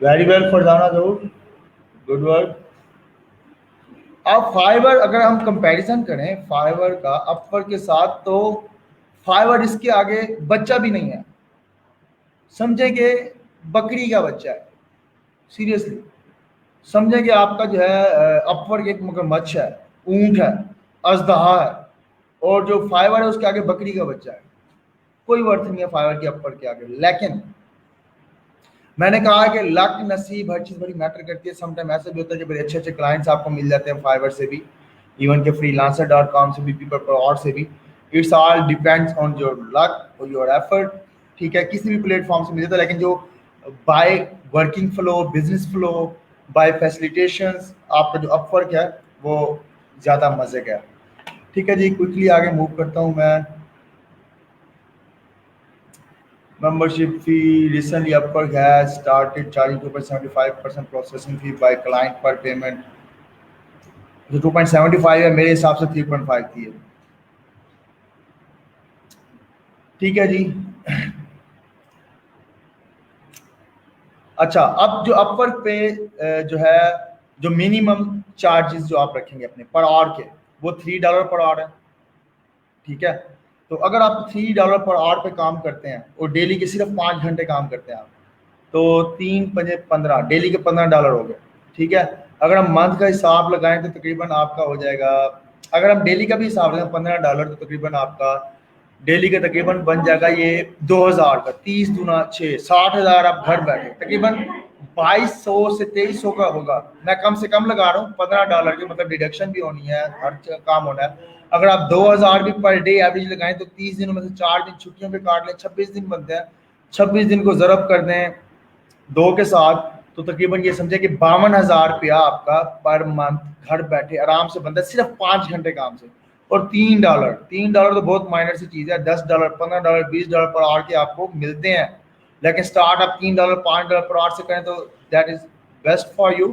Speaker 1: वेरी वेल फरजाना जरूर, गुड वर्क। अब फाइबर अगर हम कंपैरिजन करें फाइबर का अपवर्क के साथ, तो फाइबर इसके आगे बच्चा भी नहीं है, समझे कि बकरी का बच्चा है, सीरियसली समझे कि आपका जो है अपवर्क एक मगरमच्छ है, ऊंट है, अजदहा है, और जो फाइबर है उसके आगे बकरी का बच्चा है। कोई वर्थ नहीं है फाइबर के अपवर्क के आगे। लेकिन मैंने कहा कि लक नसीब हर चीज़ बड़ी मैटर करती है। समटाइम ऐसा भी होता है कि बड़े अच्छे अच्छे क्लाइंट्स आपको मिल जाते हैं फाइवर से भी, इवन के freelancer.com से भी, पीपल पर और से भी। It's all depends on your luck और योर एफर्ट। ठीक है, किसी भी प्लेटफॉर्म से मिल जाता है, लेकिन जो by working flow, business flow, by facilitations आपका जो अपवर्क है वो ज़्यादा मजे का है। ठीक है जी, क्विकली आगे मूव करता हूँ मैं। Membership fee recently Upwork has started charging 2.75% processing fee by client per payment. जो 2.75 है मेरे हिसाब से 3.5 थी है। ठीक है जी। अच्छा, अब जो अपवर्क पे जो है जो मिनिमम चार्जेस जो आप रखेंगे अपने पर आवर के, वो $3 पर आवर है। ठीक है, तो अगर आप $3 पर आवर पे काम करते हैं और डेली के सिर्फ 5 घंटे काम करते हैं आप, तो 3×5 = 15, डेली के $15 हो गए। ठीक है, अगर हम मंथ का हिसाब लगाएं तो तकरीबन आपका हो जाएगा, अगर हम डेली का भी हिसाब लगाएं $15, तो तकरीबन आपका डेली का तकरीबन बन जाएगा ये 2000 का, 30 दूना 6, 60,000 आप घर बैठे तकरीबन 2200 से 2300 का होगा। मैं कम से कम लगा रहा हूँ $15 के, मतलब डिडक्शन भी होनी है, हर काम होना है। अगर आप 2000 भी पर डे एवरेज लगाएं तो 30 दिनों में से 4 दिन छुट्टियों पे काट लें, 26 दिन बनते हैं। 26 दिन को ज़रब कर दें 2 के साथ, तो तकरीबन ये समझे कि 52,000 रुपया आपका पर मंथ घर बैठे आराम से बनता है, सिर्फ 5 घंटे काम से। और $3 तो बहुत माइनर सी चीज़ है। $10, $15, $20 पर आवर के आपको मिलते हैं, लेकिन स्टार्ट आप $3, $5 पर आवर से करें तो that is best for you.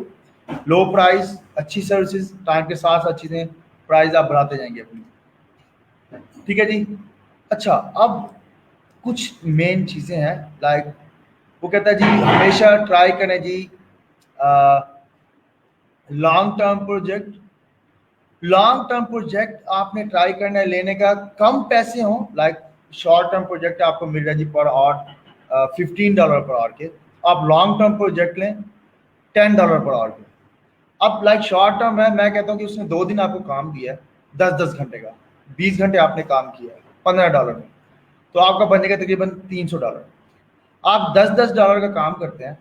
Speaker 1: Low price, अच्छी सर्विसेज, टाइम के साथ साथ चीज़ें प्राइस आप बढ़ाते जाएंगे अपनी। ठीक है जी। अच्छा, अब कुछ मेन चीज़ें हैं, लाइक वो कहता है जी हमेशा ट्राई करें जी long term project. Long term project आपने ट्राई करना है लेने का, कम पैसे हों। लाइक शॉर्ट टर्म प्रोजेक्ट आपको मिल रहा है जी पर आवर $15 पर आवर के, आप लॉन्ग टर्म प्रोजेक्ट लें $10 पर आवर के। अब लाइक शॉर्ट टर्म है, मैं कहता हूँ कि उसने 2 दिन आपको काम दिया है 10-10 घंटे का, 20 घंटे आपने काम किया है $15 में, तो आपका बन जाएगा तकरीबन $300। आप $10 का काम करते हैं,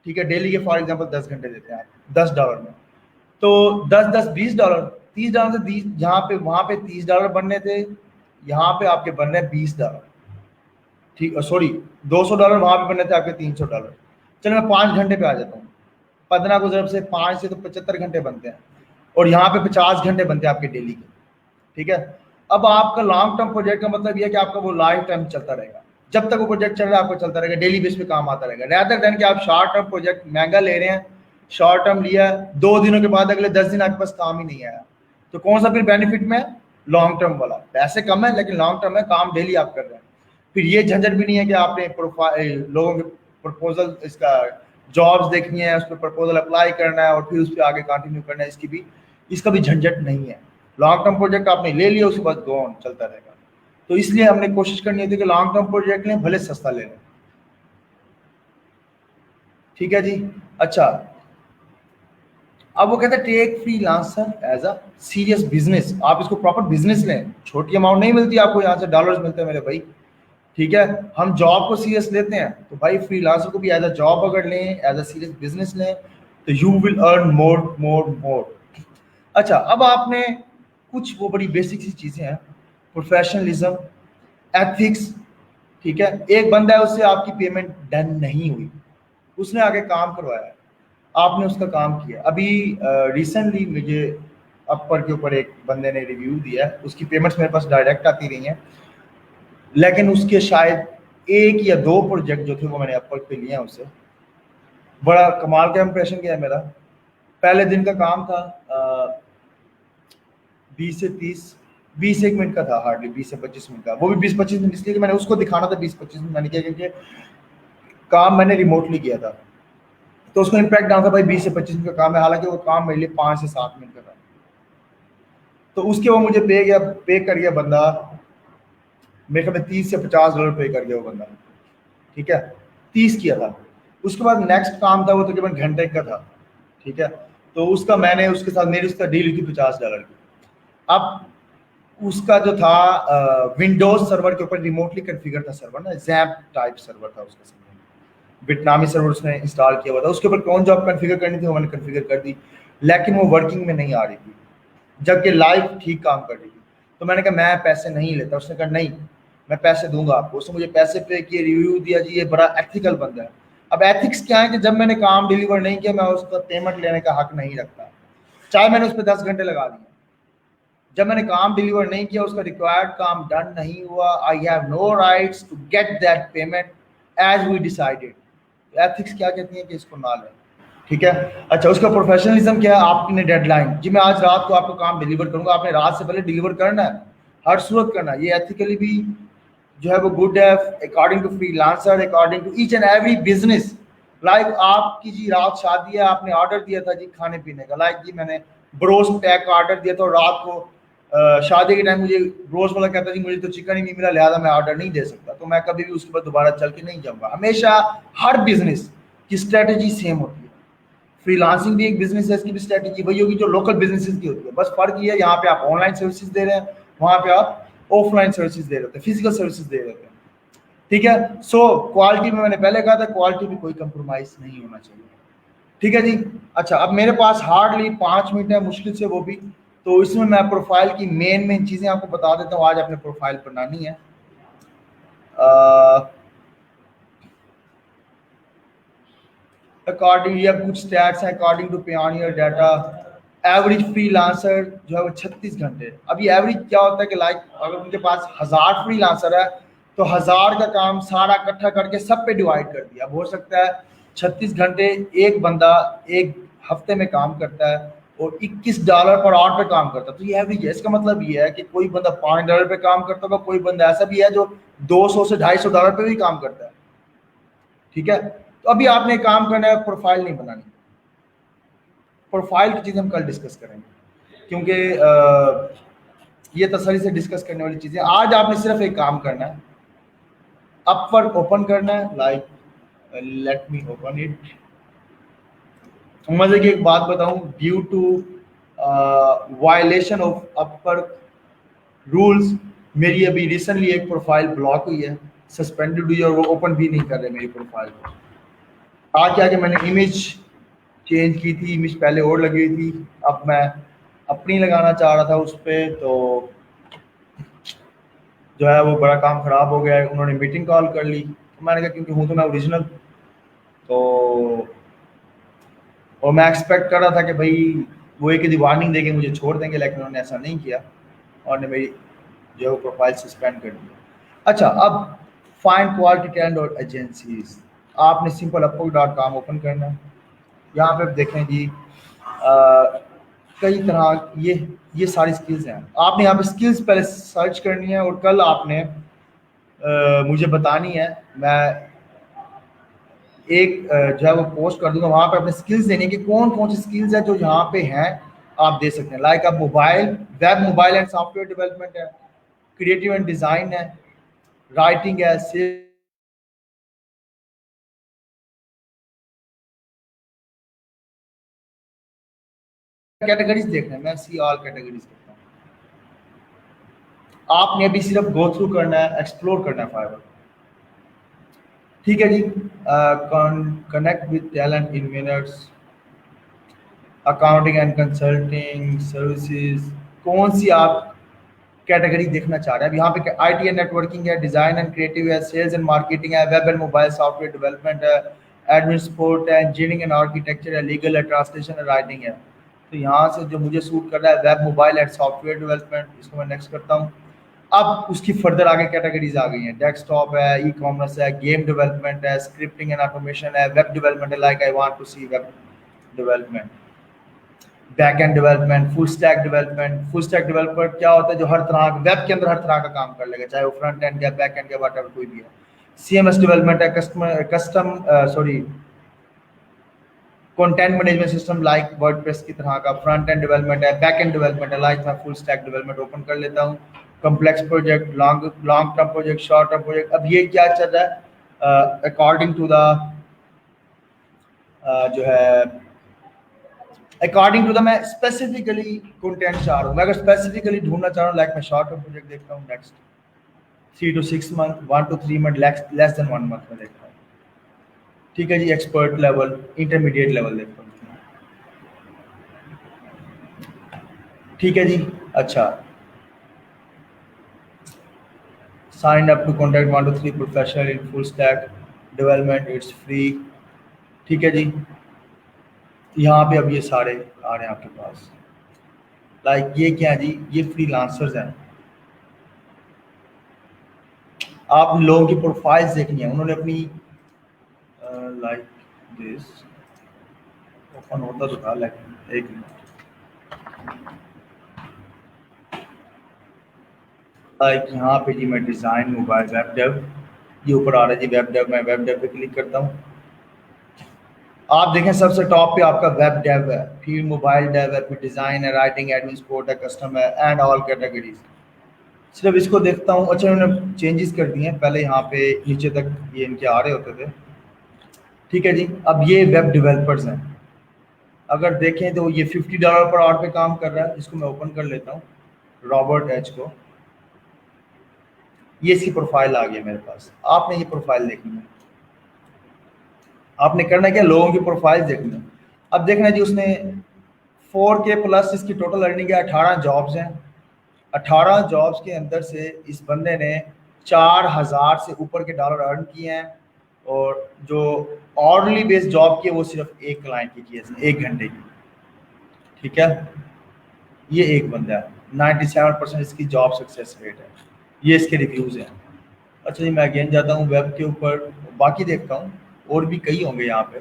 Speaker 1: ठीक है, डेली के फॉर एग्जांपल 10 घंटे देते हैं आप $10 में, तो 10-10 $20, $30 से 20, जहाँ पे वहाँ पे $30 बनने थे, यहाँ पे आपके बन रहे हैं $20। ठीक, सॉरी $200 वहाँ पे बनने थे आपके $300। चलो मैं 5 घंटे पे आ जाता हूँ। 15 को जब से 5 से तो 75 घंटे बनते हैं, और यहाँ पे 50 घंटे बनते हैं आपके डेली के। ठीक है, अब आपका लॉन्ग टर्म प्रोजेक्ट का मतलब ये है कि आपका वो लाइफ टाइम चलता रहेगा, जब तक वो प्रोजेक्ट चल रहा है आपको चलता रहेगा, डेली बेस पे काम आता रहेगा। रैदर देन कि आप शॉर्ट टर्म प्रोजेक्ट महंगा ले रहे हैं, शॉर्ट टर्म लिया 2 दिनों के बाद अगले 10 दिन आपके पास काम ही नहीं आया, तो कौन सा फिर बेनिफिट में? लॉन्ग टर्म वाला। पैसे कम है लेकिन लॉन्ग टर्म है, काम डेली आप कर रहे हैं। फिर ये झंझट भी नहीं है कि आपने प्रोफाइल लोगों के प्रपोजल, इसका जॉब्स देखनी है, उस पर प्रपोजल अप्लाई करना है और फिर उस पर आगे कंटिन्यू करना है, इसका भी झंझट नहीं है। लॉन्ग टर्म प्रोजेक्ट आपने ले लिया, उसके बाद गो ऑन चलता रहेगा। तो इसलिए हमने कोशिश करनी होती है कि लॉन्ग टर्म प्रोजेक्ट लें, भले सस्ता ले लें। ठीक है जी। अच्छा, अब वो कहते हैं take freelancer as a serious business, आप इसको प्रॉपर बिजनेस लें, छोटी अमाउंट नहीं मिलती आपको, यहाँ से डॉलर्स मिलते हैं मेरे भाई, ठीक है। हम जॉब को सीरियस लेते हैं, तो भाई फ्रीलांसर को भी एज अ जॉब अगर लें, एज अ सीरियस बिजनेस लें, तो यू विल अर्न मोर मोर मोर। अच्छा, अब आपने कुछ वो बड़ी बेसिक सी चीज़ें हैं, प्रोफेशनलिज्म, एथिक्स, ठीक है। एक बंदा है, उससे आपकी पेमेंट डन नहीं हुई, उसने आगे काम करवाया है, आपने उसका काम किया। अभी रिसेंटली मुझे अपर के ऊपर एक बंदे ने रिव्यू दिया है, उसकी पेमेंट्स मेरे पास डायरेक्ट आती रही हैं, लेकिन उसके शायद 1 या 2 प्रोजेक्ट जो थे वो मैंने अपर पे लिए हैं उससे। बड़ा कमाल का इंप्रेशन किया है मेरा। पहले दिन का काम था 20 से 30, 20 1 मिनट का था, हार्डली 20 से 25 मिनट का, वो भी 20-25 मिनट इसलिए कि मैंने उसको दिखाना था 20-25 मिनट मैंने किया, क्योंकि काम मैंने रिमोटली किया था, तो उसको इम्पैक्ट डाला था भाई 20 से 25 मिनट का काम है, हालांकि वो काम मेरे लिए 5 से 7 मिनट का था। तो उसके वो मुझे पे कर गया बंदा, मेरे ख्याल में 30 से $50 पे कर गया वो बंदा, ठीक है, 30 किया था। उसके बाद नेक्स्ट काम था, वो तकरीबन घंटे का था, ठीक है। तो उसका मैंने उसके साथ मेरी उसका डील हुई थी $50 की। अब उसका जो था विंडोज सर्वर के ऊपर रिमोटली कॉन्फ़िगर था सर्वर ना, जैप टाइप सर्वर था उसका, सर्वर वियतनामी सर्वर उसने इंस्टॉल किया हुआ था, उसके ऊपर कौन जॉब कॉन्फ़िगर करनी थी वो मैंने कॉन्फ़िगर कर दी, लेकिन वो वर्किंग में नहीं आ रही थी, जबकि लाइव ठीक काम कर रही थी। तो मैंने कहा मैं पैसे नहीं लेता, उसने कहा नहीं मैं पैसे दूंगा आपको, उसने मुझे पैसे पे किए, रिव्यू दिया जी, ये बड़ा एथिकल बंदा है। अब एथिक्स क्या है कि जब मैंने काम डिलीवर नहीं किया, मैं उसका पेमेंट लेने का हक नहीं रखता, चाहे मैंने उस पर 10 घंटे लगा दिए। जब मैंने काम डिलीवर नहीं किया, उसका रिक्वायर्ड काम डन नहीं हुआ, I have no rights to get that payment as we decided. Ethics क्या कहती है कि इसको ना लें, ठीक है। अच्छा, उसका प्रोफेशनलिज्म क्या है, आपने डेडलाइन, जी मैं आज रात को आपको काम डिलीवर करूंगा, आपने रात से पहले डिलीवर करना है, हर सूरत करना है। ये एथिकली भी जो है वो गुड है, according to freelancer, according to each and every business. Like आपकी जी रात शादी है, आपने ऑर्डर दिया था जी खाने पीने का, लाइक जी मैंने ब्रोस्ट पैक का ऑर्डर दिया था और रात को शादी के टाइम मुझे ब्रोस्ट वाला कहता जी मुझे तो चिकन ही नहीं मिला, लिहाजा मैं ऑर्डर नहीं दे सकता, तो मैं कभी भी उसके बाद दोबारा चल के नहीं जाऊंगा। हमेशा हर बिजनेस की स्ट्रेटेजी सेम होती है। फ्रीलांसिंग भी एक बिजनेस है, इसकी भी स्ट्रेटेजी वही होगी जो लोकल बिजनेसेस की होती है, बस फर्क ये है यहाँ पे आप ऑनलाइन सर्विसेज दे रहे हैं, वहां पे आप ऑफलाइन सर्विसेज दे रहे होते हैं, फिजिकल सर्विसेज दे रहे होते हैं, ठीक है। सो क्वालिटी में मैंने पहले कहा था, क्वालिटी में कोई कंप्रोमाइज नहीं होना चाहिए, ठीक है जी। अच्छा, अब मेरे पास हार्डली 5 मिनट है, मुश्किल से वो भी, तो इसमें मैं प्रोफाइल की मेन चीजें आपको बता देता हूँ, आज आपने प्रोफाइल बनानी है। अकॉर्डिंग या कुछ स्टैट्स हैं, according to Payoneer data, average freelancer जो है वो 36 घंटे। अब ये एवरेज क्या होता है कि लाइक अगर उनके पास 1000 फ्रीलांसर है, तो 1000 का काम सारा इकट्ठा करके सब पे डिवाइड कर दिया। अब हो सकता है 36 घंटे एक बंदा एक हफ्ते में काम करता है और $21 पर आवर पे काम करता है, तो ये एवरेज है। इसका मतलब ये है कि कोई बंदा $5 पे काम करता होगा, कोई बंदा ऐसा भी है जो 200 से $250 पे भी काम करता है, ठीक है। तो अभी आपने काम करना है, प्रोफाइल नहीं बनानी, प्रोफाइल की चीज़ हम कल डिस्कस करेंगे, क्योंकि ये तसल्ली से डिस्कस करने वाली चीज़ें। आज आपने सिर्फ एक काम करना है, अपवर्क ओपन करना है, like let me open it. मजे की एक बात बताऊं, due to violation of Upwork rules, मेरी अभी रिसेंटली एक प्रोफाइल ब्लॉक हुई है, सस्पेंडेड हुई है, और वो ओपन भी नहीं कर रहे मेरी प्रोफाइल को। क्या कि मैंने इमेज चेंज की थी, इमेज पहले और लगी हुई थी, अब मैं अपनी लगाना चाह रहा था उस पर, तो जो है वो बड़ा काम खराब हो गया है। उन्होंने मीटिंग कॉल कर ली, तो मैंने कहा क्योंकि हूँ तो मैं ओरिजिनल, तो और मैं एक्सपेक्ट कर रहा था कि भाई वो एक यदि वार्निंग देके मुझे छोड़ देंगे, लेकिन उन्होंने ऐसा नहीं किया और ने मेरी जो है वो प्रोफाइल सस्पेंड कर दी। अच्छा, अब फाइंड क्वालिटी टैलेंट और एजेंसीज, आपने सिंपल upwork.com ओपन करना है। यहाँ पे देखें जी कई तरह ये सारी स्किल्स हैं, आपने यहाँ पे स्किल्स पहले सर्च करनी है और कल आपने मुझे बतानी है। मैं एक जो है वो पोस्ट कर दूंगा, वहाँ पे अपने स्किल्स देने की कौन कौन सी स्किल्स है जो यहाँ पे हैं आप दे सकते हैं। लाइक आप मोबाइल एंड सॉफ्टवेयर डेवलपमेंट है, क्रिएटिव एंड डिज़ाइन है, राइटिंग है, कैटेगरीज देखना है, मैं सी ऑल कैटेगरीज करता हूँ। आपने अभी सिर्फ गो थ्रू करना है, एक्सप्लोर करना है फाइवर। ठीक है जी। Connect with talent in minutes, accounting and consulting services, कौन सी आप कैटेगरी देखना चाह रहे हैं? अब यहाँ पे आईटी एंड नेटवर्किंग है, डिजाइन एंड क्रिएटिव है, सेल्स एंड मार्केटिंग है, web and mobile software development है, एडमिन सपोर्ट है, इंजीनियरिंग एंड आर्किटेक्चर है, लीगल है, ट्रांसलेशन एंड राइटिंग है। तो यहाँ से जो मुझे सूट कर रहा है web mobile and software development, इसको मैं नेक्स्ट करता हूँ। अब उसकी फर्दर आगे कैटेगरीज आ गई हैं, डेस्कटॉप है, ई कॉमर्स है, गेम डेवलपमेंट है, स्क्रिप्टिंग एंड ऑटोमेशन है, वेब डेवलपमेंट है, like I want to see web development, back end development, full stack development. Full stack developer क्या होता है? जो हर तरह वेब के अंदर हर तरह का काम कर लेगा, चाहे वो फ्रंट एंड या बैक एंड या व्हाटएवर कोई भी है। सीएमएस डेवलपमेंट है, content management system like WordPress की तरह का। फ्रंट एंड डेवलपमेंट है, बैक एंड डेवलपमेंट है, लाइक मैं फुल स्टैक डेवलपमेंट ओपन कर लेता हूँ। Complex project, long term project, short term project. अब ये क्या चल रहा है? अकॉर्डिंग टू द जो है अकॉर्डिंग टू द मैं स्पेसिफिकली कंटेंट चाह रहा हूँ। मैं अगर स्पेसिफिकली ढूंढना चाह रहा हूँ, लाइक मैं शॉर्ट टर्म प्रोजेक्ट देखता हूँ, next 3 to 6 month, 1 to 3 month, less than 1 month में देखता हूँ। ठीक है जी। एक्सपर्ट लेवल, इंटरमीडिएट लेवल देखता हूँ। ठीक है जी। अच्छा, sign up to contact 1 to 3 professional in full stack development, it's free. ठीक है जी। यहाँ पे अब ये सारे आ रहे हैं आपके पास, लाइक ये क्या है जी? ये फ्रीलांसर्स हैं। आप लोगों की प्रोफाइल्स देखनी है, उन्होंने अपनी लाइक दिस ओपन होता तो था, लेकिन एक मिनट, लाइक यहाँ पे जी मैं डिज़ाइन मोबाइल वेब डेव, ये ऊपर आ रहा है जी वेब डेव। मैं वेब डेव पे क्लिक करता हूँ। आप देखें सबसे टॉप पे आपका वेब डेव है, फिर मोबाइल डेव है, फिर डिज़ाइन है, राइटिंग, एडमिन सपोर्ट है, कस्टम है, एंड ऑल कैटेगरीज। सिर्फ इसको देखता हूँ। अच्छा, उन्होंने चेंजेस कर दिए हैं, पहले यहाँ पे नीचे तक ये इनके आ रहे होते थे। ठीक है जी। अब ये वेब डेवलपर्स हैं, अगर देखें तो ये $50 पर आवर पे काम कर रहा है। इसको मैं ओपन कर लेता हूँ, रॉबर्ट एच को। ये इसकी प्रोफाइल आ गई मेरे पास। आपने ये प्रोफाइल देखनी है, आपने करना क्या? लोगों की प्रोफाइल देखनी है। अब देखना जी, उसने 4K प्लस इसकी टोटल अर्निंग है, 18 जॉब्स हैं। 18 जॉब्स के अंदर से इस बंदे ने 4000 से ऊपर के डॉलर अर्न किए हैं, और जो ऑर्डरली बेस्ड जॉब की है वो सिर्फ एक क्लाइंट की है, 1 घंटे की। ठीक है, ये एक बंदा है। 97% इसकी जॉब सक्सेस रेट है। ये इसके रिव्यूज़ हैं। अच्छा जी, मैं अगेन जाता हूँ वेब के ऊपर, बाकी देखता हूँ, और भी कई होंगे यहाँ पे।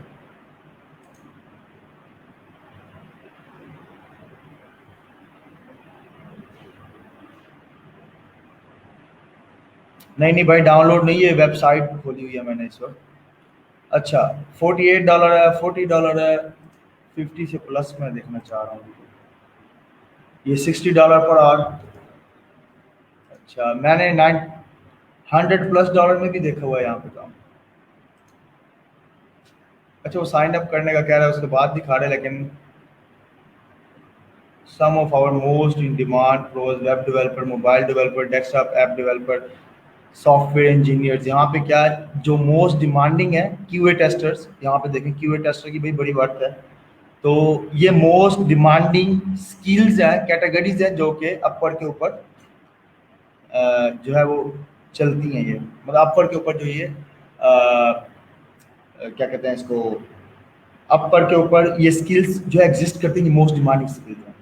Speaker 1: नहीं भाई, डाउनलोड नहीं है, वेबसाइट खोली हुई है मैंने इस वक्त। अच्छा, $48 है, $40 है, 50 से प्लस मैं देखना चाह रहा हूँ। ये $60 पर आवर। अच्छा, मैंने $100+ में भी देखा हुआ है यहाँ पे काम। अच्छा, वो साइन अप करने का कह रहा है, उसके बाद दिखा रहे हैं, लेकिन some of our most in demand pros web developer, mobile developer, desktop app developer, software engineers. यहाँ पे क्या है जो मोस्ट डिमांडिंग है? QA testers. यहाँ पे देखें, क्यूए टेस्टर की भाई बड़ी बात है। तो ये मोस्ट डिमांडिंग स्किल्स हैं, कैटेगरीज हैं, जो कि अपर के ऊपर जो है वो चलती हैं। ये मतलब अपर के ऊपर जो ये क्या कहते हैं इसको, अपर के ऊपर ये स्किल्स जो एग्जिस्ट करती हैं, मोस्ट डिमांडिंग स्किल्स हैं।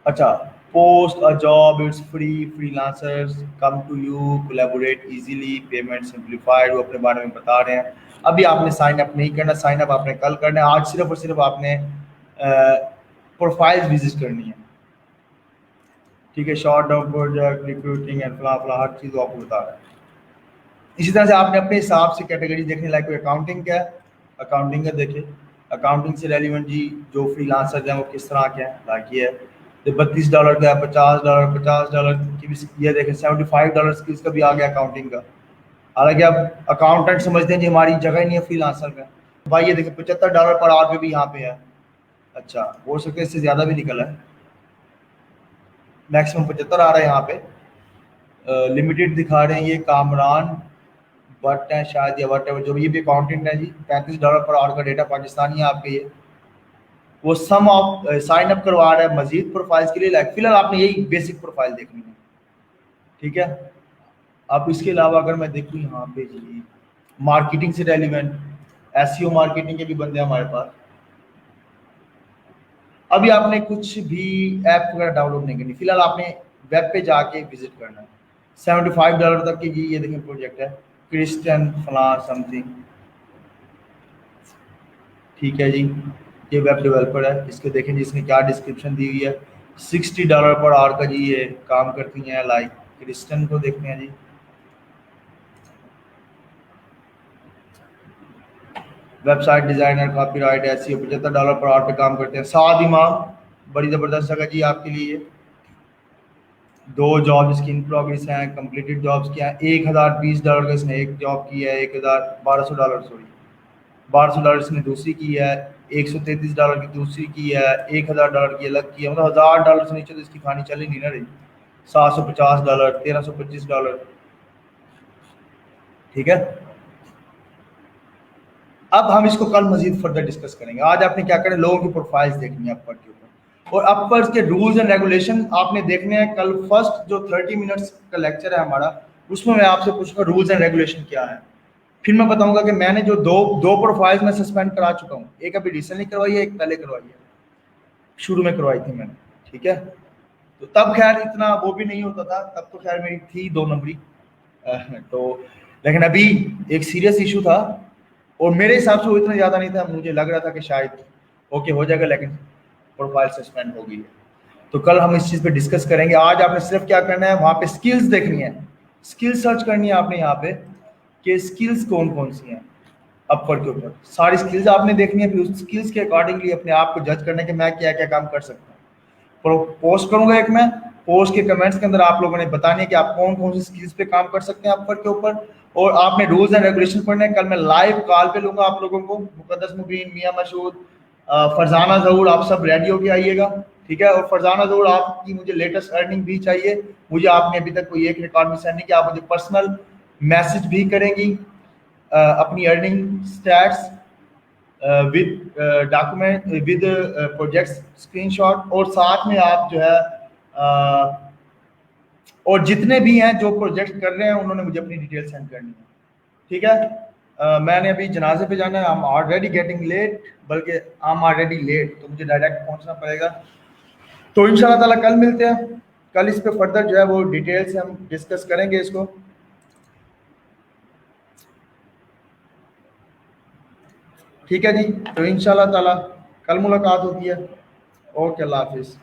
Speaker 1: अच्छा, post a job, it's free, freelancers come to you, collaborate easily, payment simplified, वो अपने बारे में बता रहे हैं। अभी आपने साइन अप नहीं करना, साइन अप आपने कल करना है। आज सिर्फ और सिर्फ आपने प्रोफाइल्स विजिट करनी है। ठीक है, short term project, recruiting and फला फला, हर चीज़ आपको बता रहा है। इसी तरह से आपने अपने हिसाब से कैटेगरी देखनी, लाइक अकाउंटिंग क्या है, अकाउंटिंग का देखिए। अकाउंटिंग से रेलिवेंट जी जो फ्रीलांसर हैं वो किस तरह के हैं, लाइक ये है तो $32 का, $50 की भी ये देखें, $75 की इसका भी आ गया अकाउंटिंग का। हालांकि आप अकाउंटेंट समझते हैं जी हमारी जगह ही नहीं है फ्रीलांसर में। भाई ये देखें $75 पर आवर पे भी यहाँ पे है। अच्छा, हो सकता है इससे ज़्यादा भी निकला है। मैक्सिमम 75 आ रहा है यहाँ पे। लिमिटेड दिखा रहे हैं ये कामरान भट्ट है शायद, या वट जो भी, ये भी अकाउंटेंट है जी। $35 पर आवर का डेटा पाकिस्तानी है आपके ये। वो सम ऑफ साइन अप करवा रहा है मजीद प्रोफाइल्स के लिए। लाइक फिलहाल आपने यही बेसिक प्रोफाइल देखनी है, ठीक है। अब इसके अलावा अगर मैं देखूँ यहाँ पे जी, मार्केटिंग से रेलिवेंट एसईओ मार्केटिंग के भी बंदे हैं हमारे पास। अभी आपने कुछ भी ऐप वगैरह डाउनलोड नहीं करनी, फिलहाल आपने वेब पे जाके विजिट करना है। $75 तक की जी ये देखें प्रोजेक्ट है, क्रिस्टियन फला समथिंग, ठीक है जी। ये वेब डेवलपर है, इसके देखें जी इसने क्या डिस्क्रिप्शन दी हुई है। $60 पर आवर का जी ये काम करती हैं। लाइक क्रिस्टियन को देखते हैं जी, website designer, copyright, SEO $75 per our पे काम करते हैं। साद इमाम बड़ी ज़बरदस्त जगह जी आपके लिए। 2 जॉब इसकी इन प्रोग्रेस हैं, कंप्लीटेड जॉब्स क्या है। $1020 का इसने एक जॉब की है, $1200 सॉरी $1200 इसने दूसरी की है, $133 की दूसरी की है, $1000 की अलग की है। मतलब $1000 से नीचे तो इसकी कहानी चल ही नहीं ना रही। $750, $1325, ठीक है। अब हम इसको कल मजीद फर्दर डिस्कस करेंगे। आज आपने क्या करें, लोगों की प्रोफाइल्स देखनी है अपवर्ड के ऊपर, और अपवर्ड के रूल्स एंड रेगुलेशन आपने देखने हैं। कल फर्स्ट जो 30 मिनट्स का लेक्चर है हमारा, उसमें मैं आपसे पूछूंगा रूल्स एंड रेगुलेशन क्या है। फिर मैं बताऊंगा कि मैंने जो दो दो प्रोफाइल्स में सस्पेंड करा चुका हूँ, एक अभी रिसेंटली करवाई है, एक पहले करवाई है, शुरू में करवाई थी मैंने, ठीक है। तो तब खैर इतना वो भी नहीं होता था, तब तो खैर मेरी थी 2 नंबरी। तो लेकिन अभी एक सीरियस इशू था, और मेरे हिसाब से वो इतना ज़्यादा नहीं था। मुझे लग रहा था कि शायद ओके हो जाएगा, लेकिन प्रोफाइल सस्पेंड हो गई है। तो कल हम इस चीज़ पे डिस्कस करेंगे। आज आपने सिर्फ क्या करना है, वहाँ पे स्किल्स देखनी है, स्किल्स सर्च करनी है आपने यहाँ पे कि स्किल्स कौन कौन सी हैं। अपवर्ड के ऊपर सारी स्किल्स आपने देखनी है, फिर उस स्किल्स के अकॉर्डिंगली अपने आप को जज करना है कि मैं क्या क्या काम कर सकता हूँ। पोस्ट करूंगा एक मैं, पोस्ट के कमेंट्स के अंदर आप लोगों ने बताने कि आप कौन कौन सी स्किल्स पे काम कर सकते हैं अपवर्ड के ऊपर, और आपने रूल्स एंड रेगुलेशन पढ़ने हैं। कल मैं लाइव कॉल पे लूंगा आप लोगों को, मुकद्दस मुबीन, मियां मशहूद, फरजाना जहूर, आप सब रेडी होके आइएगा, ठीक है। और फरजाना जहूर आपकी मुझे लेटेस्ट अर्निंग भी चाहिए। मुझे आपने अभी तक कोई एक रिकॉर्ड भी सेंड नहीं किया, आप मुझे पर्सनल मैसेज भी करेंगी अपनी earning stats with document with project screenshot, और साथ में आप जो है और जितने भी हैं जो प्रोजेक्ट कर रहे हैं उन्होंने मुझे अपनी डिटेल सेंड करनी है, ठीक है। मैंने अभी जनाजे पे जाना है, I am already getting late, बल्कि आई एम ऑलरेडी लेट, तो मुझे डायरेक्ट पहुंचना पड़ेगा। तो इंशाल्लाह ताला कल मिलते हैं। कल इस पे फर्दर जो है वो डिटेल से हम डिस्कस करेंगे इसको, ठीक है जी। तो इंशाल्लाह ताला कल मुलाकात होती है। ओके, अल्लाह हाफिज़।